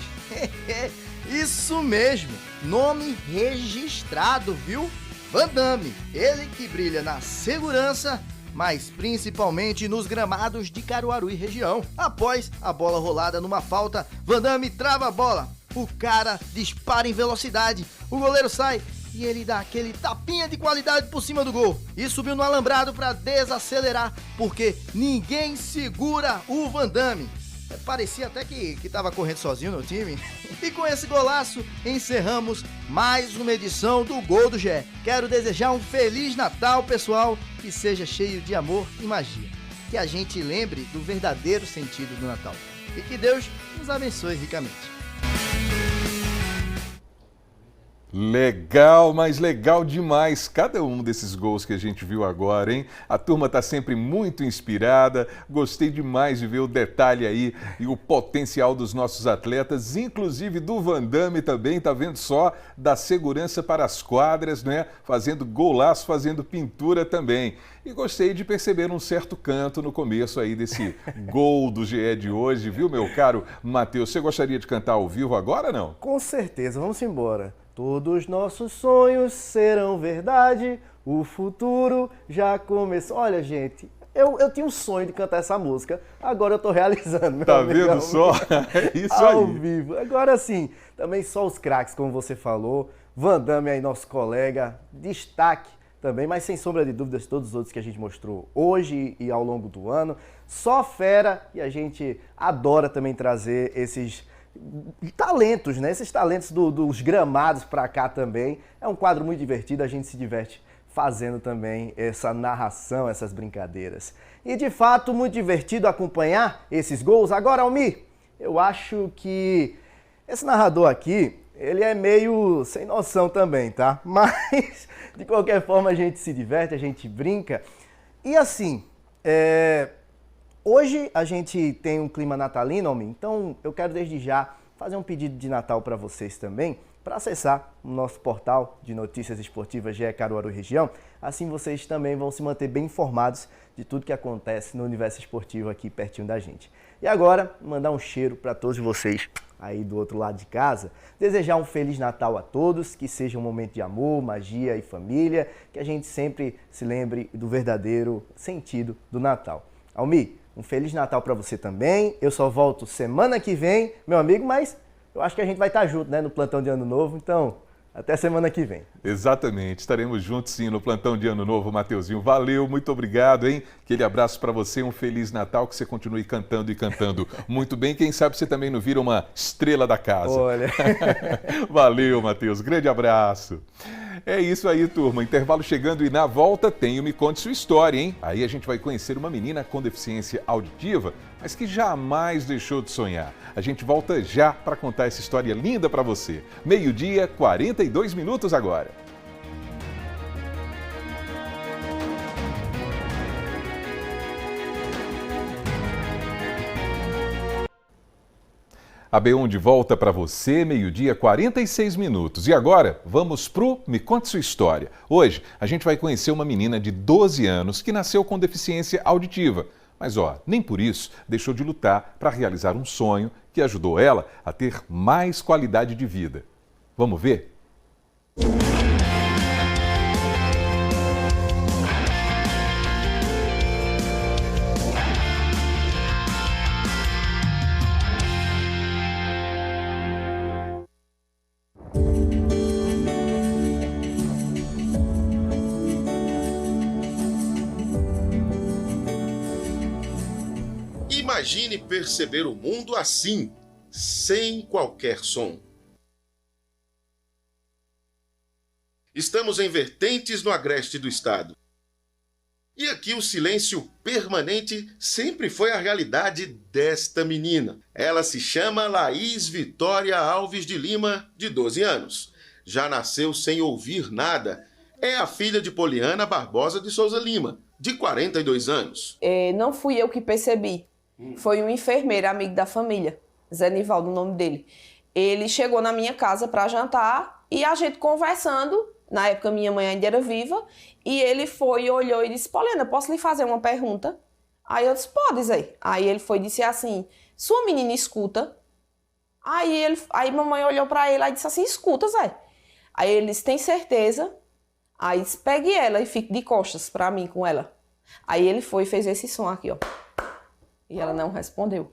Isso mesmo, nome registrado, viu? Van Damme, ele que brilha na segurança, mas principalmente nos gramados de Caruaru e região. Após a bola rolada numa falta, Van Damme trava a bola. O cara dispara em velocidade, o goleiro sai e ele dá aquele tapinha de qualidade por cima do gol. E subiu no alambrado para desacelerar, porque ninguém segura o Van Damme. Parecia até que tava correndo sozinho no time. E com esse golaço, encerramos mais uma edição do Gol do GE. Quero desejar um Feliz Natal, pessoal, que seja cheio de amor e magia. Que a gente lembre do verdadeiro sentido do Natal. E que Deus nos abençoe ricamente. Legal, mas legal demais cada um desses gols que a gente viu agora, hein? A turma tá sempre muito inspirada, gostei demais de ver o detalhe aí e o potencial dos nossos atletas, inclusive do Van Damme também, tá vendo só, da segurança para as quadras, né? Fazendo golaço, fazendo pintura também. E gostei de perceber um certo canto no começo aí desse gol do GE de hoje, viu, meu caro Matheus? Você gostaria de cantar ao vivo agora, não? Com certeza, vamos embora. Todos nossos sonhos serão verdade, o futuro já começou. Olha, gente, eu tinha um sonho de cantar essa música, agora eu tô realizando. Meu tá amigo, vendo só? É isso ao aí. vivo. Agora sim, também só os craques, como você falou. Van Damme aí, nosso colega, destaque também, mas sem sombra de dúvidas, todos os outros que a gente mostrou hoje e ao longo do ano. Só fera, e a gente adora também trazer esses talentos, né? Esses talentos dos gramados para cá também. É um quadro muito divertido, a gente se diverte fazendo também essa narração, essas brincadeiras. E de fato, muito divertido acompanhar esses gols. Agora, Almir, eu acho que esse narrador aqui, ele é meio sem noção também, tá? Mas, de qualquer forma, a gente se diverte, a gente brinca. E assim, hoje a gente tem um clima natalino, Almir, então eu quero desde já fazer um pedido de Natal para vocês também, para acessar o nosso portal de notícias esportivas GE Caruaru Região. Assim vocês também vão se manter bem informados de tudo que acontece no universo esportivo aqui pertinho da gente. E agora, mandar um cheiro para todos vocês aí do outro lado de casa, desejar um Feliz Natal a todos, que seja um momento de amor, magia e família, que a gente sempre se lembre do verdadeiro sentido do Natal. Almir, um Feliz Natal para você também. Eu só volto semana que vem, meu amigo, mas eu acho que a gente vai estar junto, né, no plantão de Ano Novo. Então, até semana que vem. Exatamente, estaremos juntos sim no plantão de Ano Novo, Mateuzinho. Valeu, muito obrigado, hein? Aquele abraço para você, um Feliz Natal, que você continue cantando e cantando muito bem. Quem sabe você também não vira uma estrela da casa. Olha. Valeu, Mateus, grande abraço. É isso aí, turma. Intervalo chegando e na volta tem o Me Conte Sua História, hein? Aí a gente vai conhecer uma menina com deficiência auditiva, mas que jamais deixou de sonhar. A gente volta já para contar essa história linda para você. 12h, 42 minutos agora. A B1 de volta para você, 12h, 46 minutos. E agora, vamos pro Me Conte Sua História. Hoje, a gente vai conhecer uma menina de 12 anos que nasceu com deficiência auditiva. Mas, nem por isso deixou de lutar para realizar um sonho que ajudou ela a ter mais qualidade de vida. Vamos ver? Imagine perceber o mundo assim, sem qualquer som. Estamos em Vertentes, no agreste do estado. E aqui o silêncio permanente sempre foi a realidade desta menina. Ela se chama Laís Vitória Alves de Lima, de 12 anos. Já nasceu sem ouvir nada. É a filha de Poliana Barbosa de Souza Lima, de 42 anos. Não fui eu que percebi. Foi um enfermeiro, amigo da família, Zé Nivaldo, o nome dele. Ele chegou na minha casa para jantar e a gente conversando, na época minha mãe ainda era viva, e ele foi, olhou e disse: Poliana, posso lhe fazer uma pergunta? Aí eu disse: pode, Zé. Aí ele foi e disse assim: sua menina escuta? Aí mamãe olhou para ele e disse assim: escuta, Zé. Aí ele disse: tem certeza? Aí disse: pegue ela e fique de costas para mim com ela. Aí ele foi e fez esse som aqui, ó. E ela não respondeu.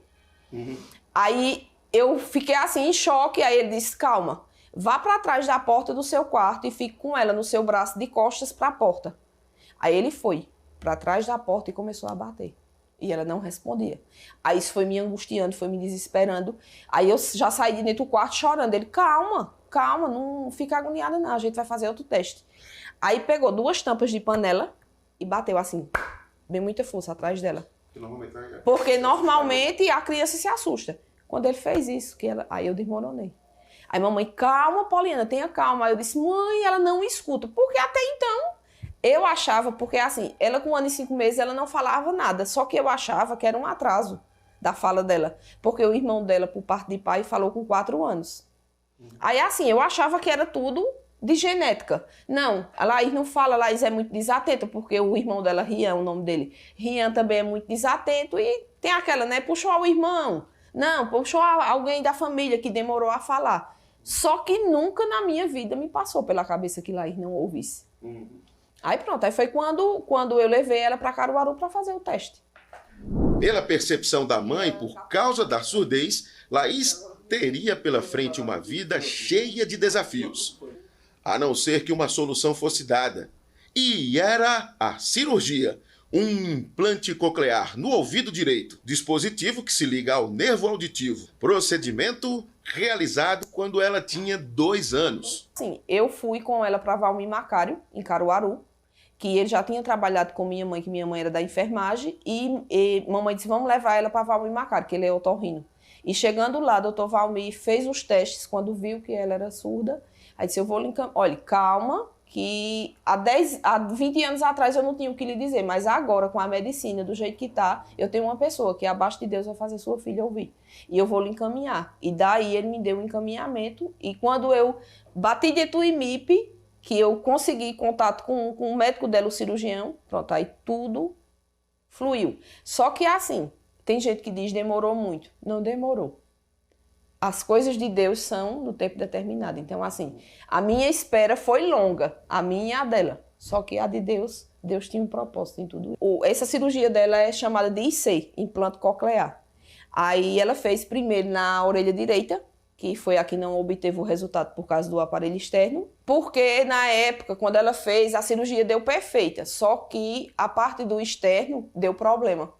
Aí eu fiquei assim em choque, aí ele disse: calma, vá para trás da porta do seu quarto e fique com ela no seu braço de costas para a porta. Aí ele foi para trás da porta e começou a bater. E ela não respondia. Aí isso foi me angustiando, foi me desesperando. Aí eu já saí de dentro do quarto chorando. Ele: calma, calma, não fica agoniada não, a gente vai fazer outro teste. Aí pegou 2 tampas de panela e bateu assim, bem muita força atrás dela. Porque normalmente a criança se assusta. Quando ele fez isso, aí eu desmoronei. Aí mamãe: calma, Poliana, tenha calma. Aí eu disse: mãe, ela não escuta. Porque até então eu achava, porque assim, ela com 1 ano e 5 meses, ela não falava nada. Só que eu achava que era um atraso da fala dela. Porque o irmão dela, por parte de pai, falou com 4 anos. Aí assim, eu achava que era tudo de genética. Não, a Laís não fala, a Laís é muito desatenta, porque o irmão dela, Rian, o nome dele, Rian também é muito desatento e tem aquela, né, puxou o irmão, não, puxou alguém da família que demorou a falar. Só que nunca na minha vida me passou pela cabeça que Laís não ouvisse. Aí pronto, aí foi quando eu levei ela para Caruaru para fazer o teste. Pela percepção da mãe, por causa da surdez, Laís teria pela frente uma vida cheia de desafios. A não ser que uma solução fosse dada. E era a cirurgia. Um implante coclear no ouvido direito, dispositivo que se liga ao nervo auditivo. Procedimento realizado quando ela tinha 2 anos. Sim, eu fui com ela para Valmir Macário, em Caruaru, que ele já tinha trabalhado com minha mãe, que minha mãe era da enfermagem, e mamãe disse: vamos levar ela para Valmir Macário, que ele é otorrino. E chegando lá, doutor Valmir fez os testes, quando viu que ela era surda. Aí disse: eu vou lhe encaminhar. Olha, calma, que há 20 anos atrás eu não tinha o que lhe dizer, mas agora, com a medicina, do jeito que tá, eu tenho uma pessoa que, abaixo de Deus, vai fazer sua filha ouvir. E eu vou lhe encaminhar. E daí ele me deu um encaminhamento. E quando eu bati dentro do IMIP, que eu consegui contato com o médico dela, o cirurgião, pronto, aí tudo fluiu. Só que assim, tem gente que diz demorou muito. Não demorou. As coisas de Deus são no tempo determinado. Então, assim, a minha espera foi longa, a minha e a dela. Só que a de Deus, Deus tinha um propósito em tudo. Essa cirurgia dela é chamada de IC, implante coclear. Aí ela fez primeiro na orelha direita, que foi a que não obteve o resultado por causa do aparelho externo, porque na época, quando ela fez, a cirurgia deu perfeita, só que a parte do externo deu problema.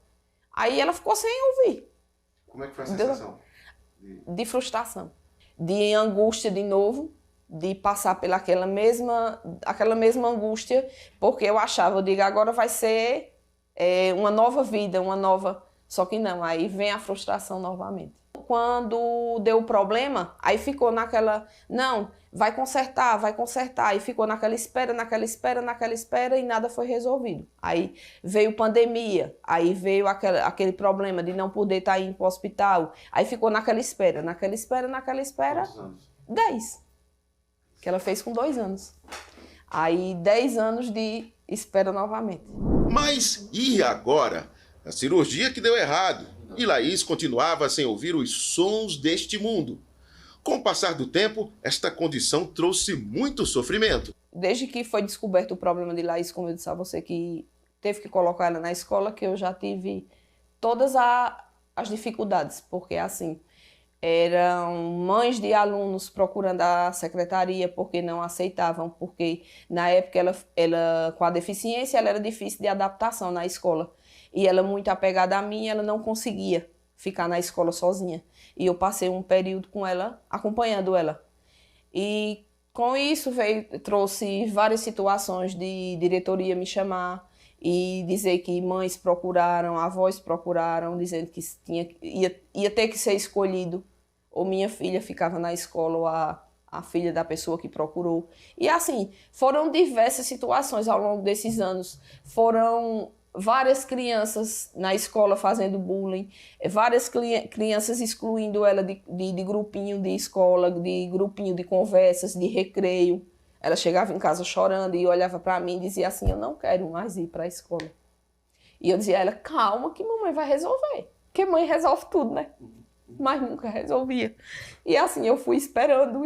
Aí ela ficou sem ouvir. Como é que foi a sensação? De frustração, de angústia de novo, de passar pela aquela mesma angústia, porque eu achava, eu digo, agora vai ser uma nova vida, só que não, aí vem a frustração novamente. Quando deu problema, aí ficou naquela, não, vai consertar, aí ficou naquela espera e nada foi resolvido. Aí veio pandemia, aí veio aquele problema de não poder estar indo para o hospital, aí ficou naquela espera. Quantos anos? 10, que ela fez com 2 anos. Aí 10 anos de espera novamente. Mas e agora? A cirurgia que deu errado. E Laís continuava sem ouvir os sons deste mundo. Com o passar do tempo, esta condição trouxe muito sofrimento. Desde que foi descoberto o problema de Laís, como eu disse a você, que teve que colocar ela na escola, que eu já tive todas as dificuldades, porque assim, eram mães de alunos procurando a secretaria porque não aceitavam, porque na época ela com a deficiência, ela era difícil de adaptação na escola. E ela, muito apegada a mim, ela não conseguia ficar na escola sozinha. E eu passei um período com ela, acompanhando ela. E com isso trouxe várias situações de diretoria me chamar e dizer que mães procuraram, avós procuraram, dizendo que ia ter que ser escolhido. Ou minha filha ficava na escola, ou a filha da pessoa que procurou. E assim, foram diversas situações ao longo desses anos. Foram várias crianças na escola fazendo bullying, várias crianças excluindo ela de grupinho de escola, de grupinho de conversas, de recreio. Ela chegava em casa chorando e olhava para mim e dizia assim, eu não quero mais ir para a escola. E eu dizia a ela, calma que mamãe vai resolver, porque mãe resolve tudo, né? Mas nunca resolvia. E assim, eu fui esperando,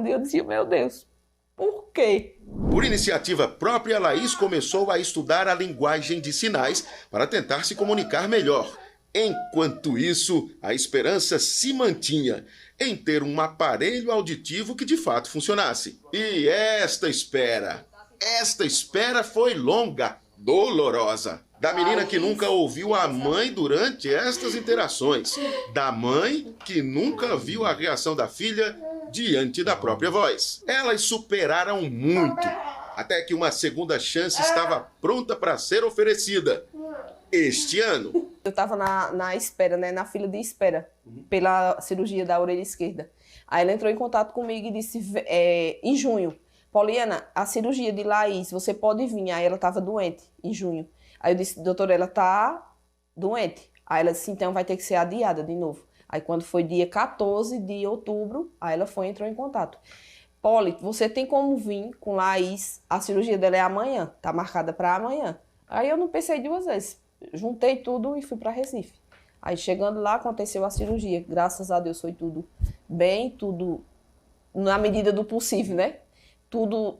e eu dizia, meu Deus, por quê? Por iniciativa própria, Laís começou a estudar a linguagem de sinais para tentar se comunicar melhor. Enquanto isso, a esperança se mantinha em ter um aparelho auditivo que de fato funcionasse. E esta espera foi longa, dolorosa. Da menina que nunca ouviu a mãe durante estas interações. Da mãe que nunca viu a reação da filha diante da própria voz. Elas superaram muito, até que uma segunda chance estava pronta para ser oferecida. Este ano. Eu estava na espera, né, na fila de espera, pela cirurgia da orelha esquerda. Aí ela entrou em contato comigo e disse, em junho, Poliana, a cirurgia de Laís, você pode vir. Aí ela estava doente, em junho. Aí eu disse, doutora, ela está doente. Aí ela disse, então vai ter que ser adiada de novo. Aí quando foi dia 14 de outubro, aí ela entrou em contato. Poli, você tem como vir com Laís? A cirurgia dela é amanhã, tá marcada para amanhã. Aí eu não pensei 2 vezes. Juntei tudo e fui para Recife. Aí chegando lá, aconteceu a cirurgia. Graças a Deus foi tudo bem, tudo na medida do possível, né? Tudo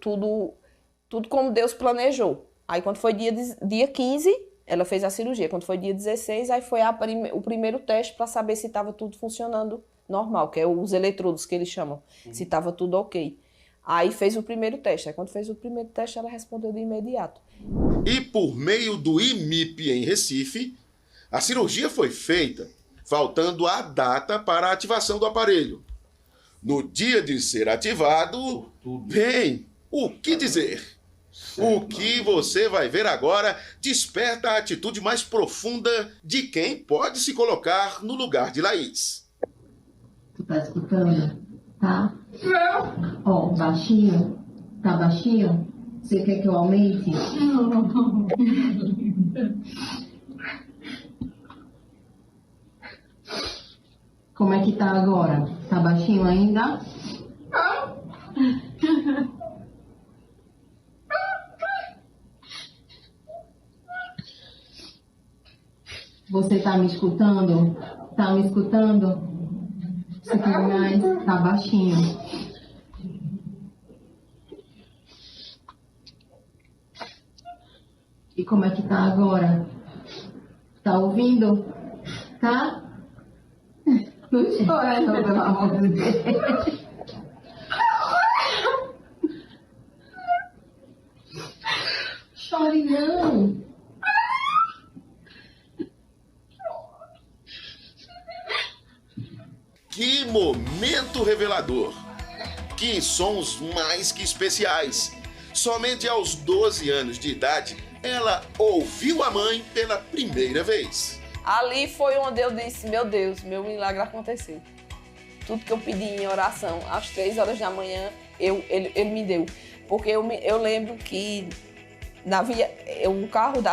como Deus planejou. Aí quando foi dia 15, ela fez a cirurgia. Quando foi dia 16, aí foi o primeiro teste para saber se estava tudo funcionando normal, que é os eletrodos que eles chamam, se estava tudo ok. Aí fez o primeiro teste. Aí quando fez o primeiro teste, ela respondeu de imediato. E por meio do IMIP em Recife, a cirurgia foi feita, faltando a data para a ativação do aparelho. No dia de ser ativado, bem, o que dizer? O que você vai ver agora desperta a atitude mais profunda de quem pode se colocar no lugar de Laís. Tu tá escutando? Tá? Não. Ó, baixinho. Tá baixinho? Você quer que eu aumente? Não. Como é que tá agora? Tá baixinho ainda? Não. Você tá me escutando? Tá me escutando? Você quer mais? Tá baixinho. E como é que tá agora? Tá ouvindo? Tá? Não chora não, pelo amor de Deus. Chore não. Que momento revelador! Que sons mais que especiais! Somente aos 12 anos de idade, ela ouviu a mãe pela primeira vez. Ali foi onde eu disse, meu Deus, meu milagre aconteceu. Tudo que eu pedi em oração, às 3 horas da manhã, ele me deu. Porque eu lembro que o carro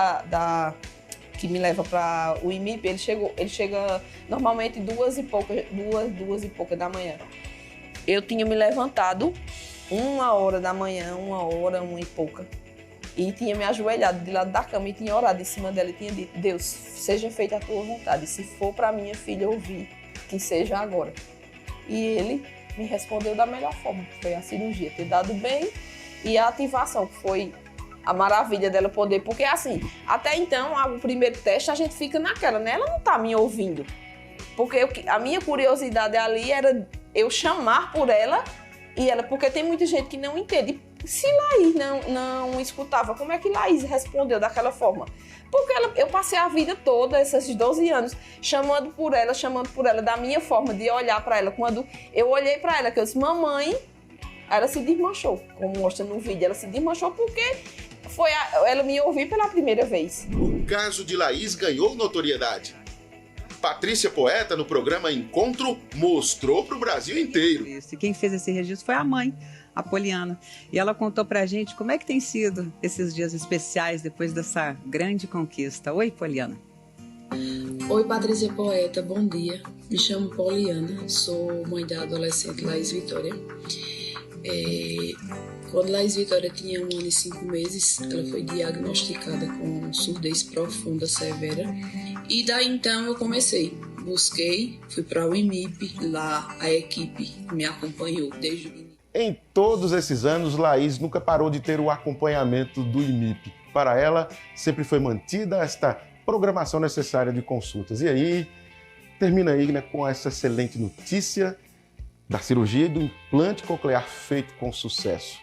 que me leva para o IMIP, ele chega normalmente 2 e pouca da manhã. Eu tinha me levantado 1 hora da manhã, 1 e pouca. E tinha me ajoelhado de lado da cama e tinha orado em cima dela e tinha dito, Deus, seja feita a tua vontade. Se for para minha filha ouvir, que seja agora. E ele me respondeu da melhor forma, que foi a cirurgia ter dado bem e a ativação, que foi a maravilha dela poder, porque assim, até então, o primeiro teste, a gente fica naquela, né? Ela não tá me ouvindo. Porque a minha curiosidade ali era eu chamar por ela e ela, porque tem muita gente que não entende. Se Laís não escutava, como é que Laís respondeu daquela forma? Porque eu passei a vida toda, esses 12 anos, chamando por ela da minha forma de olhar para ela. Quando eu olhei para ela, que eu disse, mamãe, ela se desmanchou, como mostra no vídeo, ela se desmanchou porque ela me ouviu pela primeira vez. O caso de Laís ganhou notoriedade. Patrícia Poeta, no programa Encontro, mostrou para o Brasil inteiro. E quem fez esse registro foi a mãe, a Poliana. E ela contou pra gente como é que tem sido esses dias especiais depois dessa grande conquista. Oi, Poliana. Oi, Patrícia Poeta, bom dia. Me chamo Poliana, sou mãe da adolescente Laís Vitória. Quando Laís Vitória tinha 1 ano e 5 meses, ela foi diagnosticada com surdez profunda severa. E daí então eu busquei, fui para o IMIP, lá a equipe me acompanhou desde o início. Em todos esses anos, Laís nunca parou de ter o acompanhamento do IMIP. Para ela, sempre foi mantida esta programação necessária de consultas. E aí, termina aí, né, com essa excelente notícia da cirurgia e do implante coclear feito com sucesso.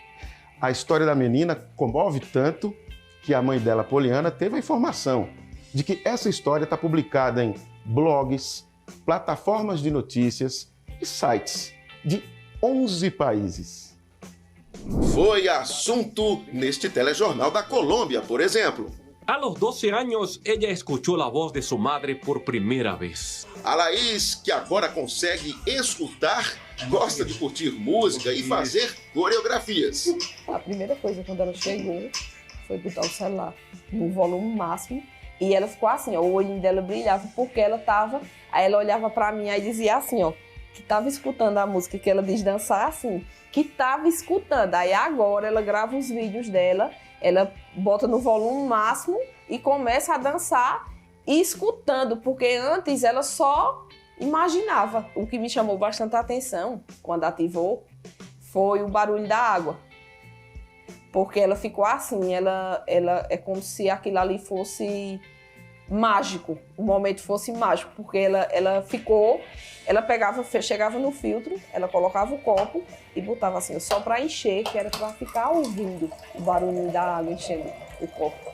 A história da menina comove tanto que a mãe dela, Poliana, teve a informação de que essa história está publicada em blogs, plataformas de notícias e sites de 11 países. Foi assunto neste telejornal da Colômbia, por exemplo. A los 12 años, ella escuchó la voz de su madre por primera vez. A Laís, que agora consegue escutar, gosta de curtir música e fazer coreografias. A primeira coisa, quando ela chegou, foi botar o celular no volume máximo e ela ficou assim, ó, o olhinho dela brilhava porque ela tava... Aí ela olhava pra mim e dizia assim, ó, que tava escutando a música, que ela diz dançar assim, que tava escutando. Aí agora ela grava os vídeos dela, ela bota no volume máximo e começa a dançar e escutando, porque antes ela só imaginava. O que me chamou bastante a atenção quando ativou foi o barulho da água. Porque ela ficou assim, ela é como se aquilo ali fosse mágico, o momento fosse mágico, porque ela chegava no filtro, ela colocava o copo e botava assim, só para encher, que era para ficar ouvindo o barulho da água enchendo o copo.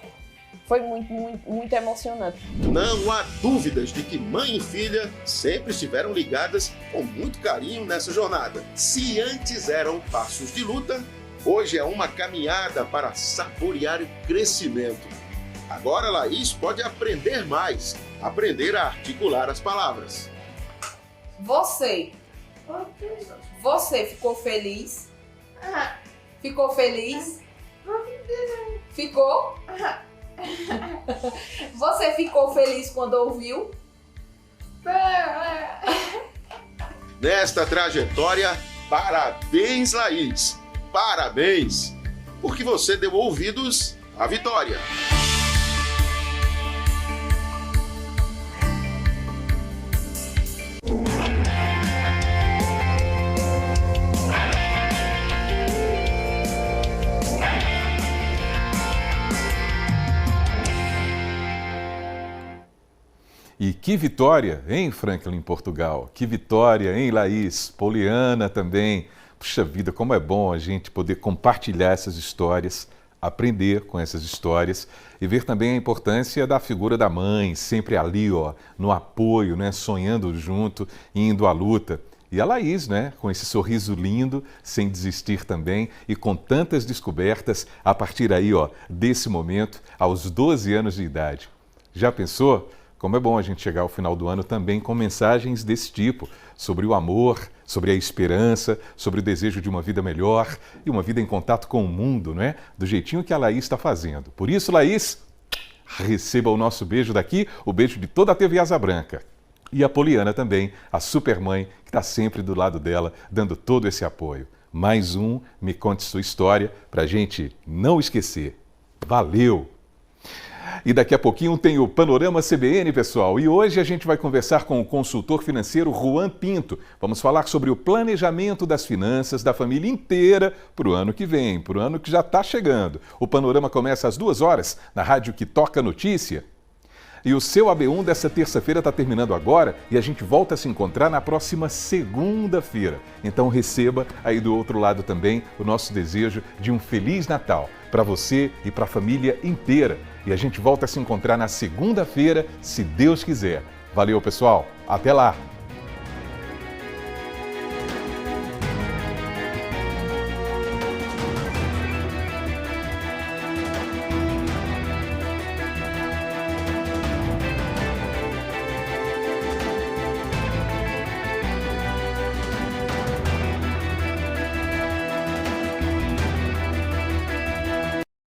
Foi muito, muito, muito emocionante. Não há dúvidas de que mãe e filha sempre estiveram ligadas com muito carinho nessa jornada. Se antes eram passos de luta, hoje é uma caminhada para saborear o crescimento. Agora Laís pode aprender mais, aprender a articular as palavras. Você ficou feliz? Ficou feliz? Ficou? Você ficou feliz quando ouviu? Nesta trajetória, parabéns, Laís! Parabéns! Porque você deu ouvidos à vitória. E que vitória, hein, Franklin, Portugal? Que vitória, hein, Laís? Poliana também. Puxa vida, como é bom a gente poder compartilhar essas histórias, aprender com essas histórias e ver também a importância da figura da mãe, sempre ali, ó, no apoio, né, sonhando junto, indo à luta. E a Laís, né, com esse sorriso lindo, sem desistir também e com tantas descobertas a partir aí, ó, desse momento, aos 12 anos de idade. Já pensou? Como é bom a gente chegar ao final do ano também com mensagens desse tipo, sobre o amor, sobre a esperança, sobre o desejo de uma vida melhor e uma vida em contato com o mundo, não é? Do jeitinho que a Laís está fazendo. Por isso, Laís, receba o nosso beijo daqui, o beijo de toda a TV Asa Branca. E a Poliana também, a supermãe, que está sempre do lado dela, dando todo esse apoio. Mais um Me Conte Sua História, para a gente não esquecer. Valeu! E daqui a pouquinho tem o Panorama CBN, pessoal. E hoje a gente vai conversar com o consultor financeiro Juan Pinto. Vamos falar sobre o planejamento das finanças da família inteira para o ano que vem, para o ano que já está chegando. O Panorama começa às 2h na rádio que toca notícia. E o seu AB1 dessa terça-feira está terminando agora e a gente volta a se encontrar na próxima segunda-feira. Então receba aí do outro lado também o nosso desejo de um Feliz Natal para você e para a família inteira. E a gente volta a se encontrar na segunda-feira, se Deus quiser. Valeu, pessoal. Até lá!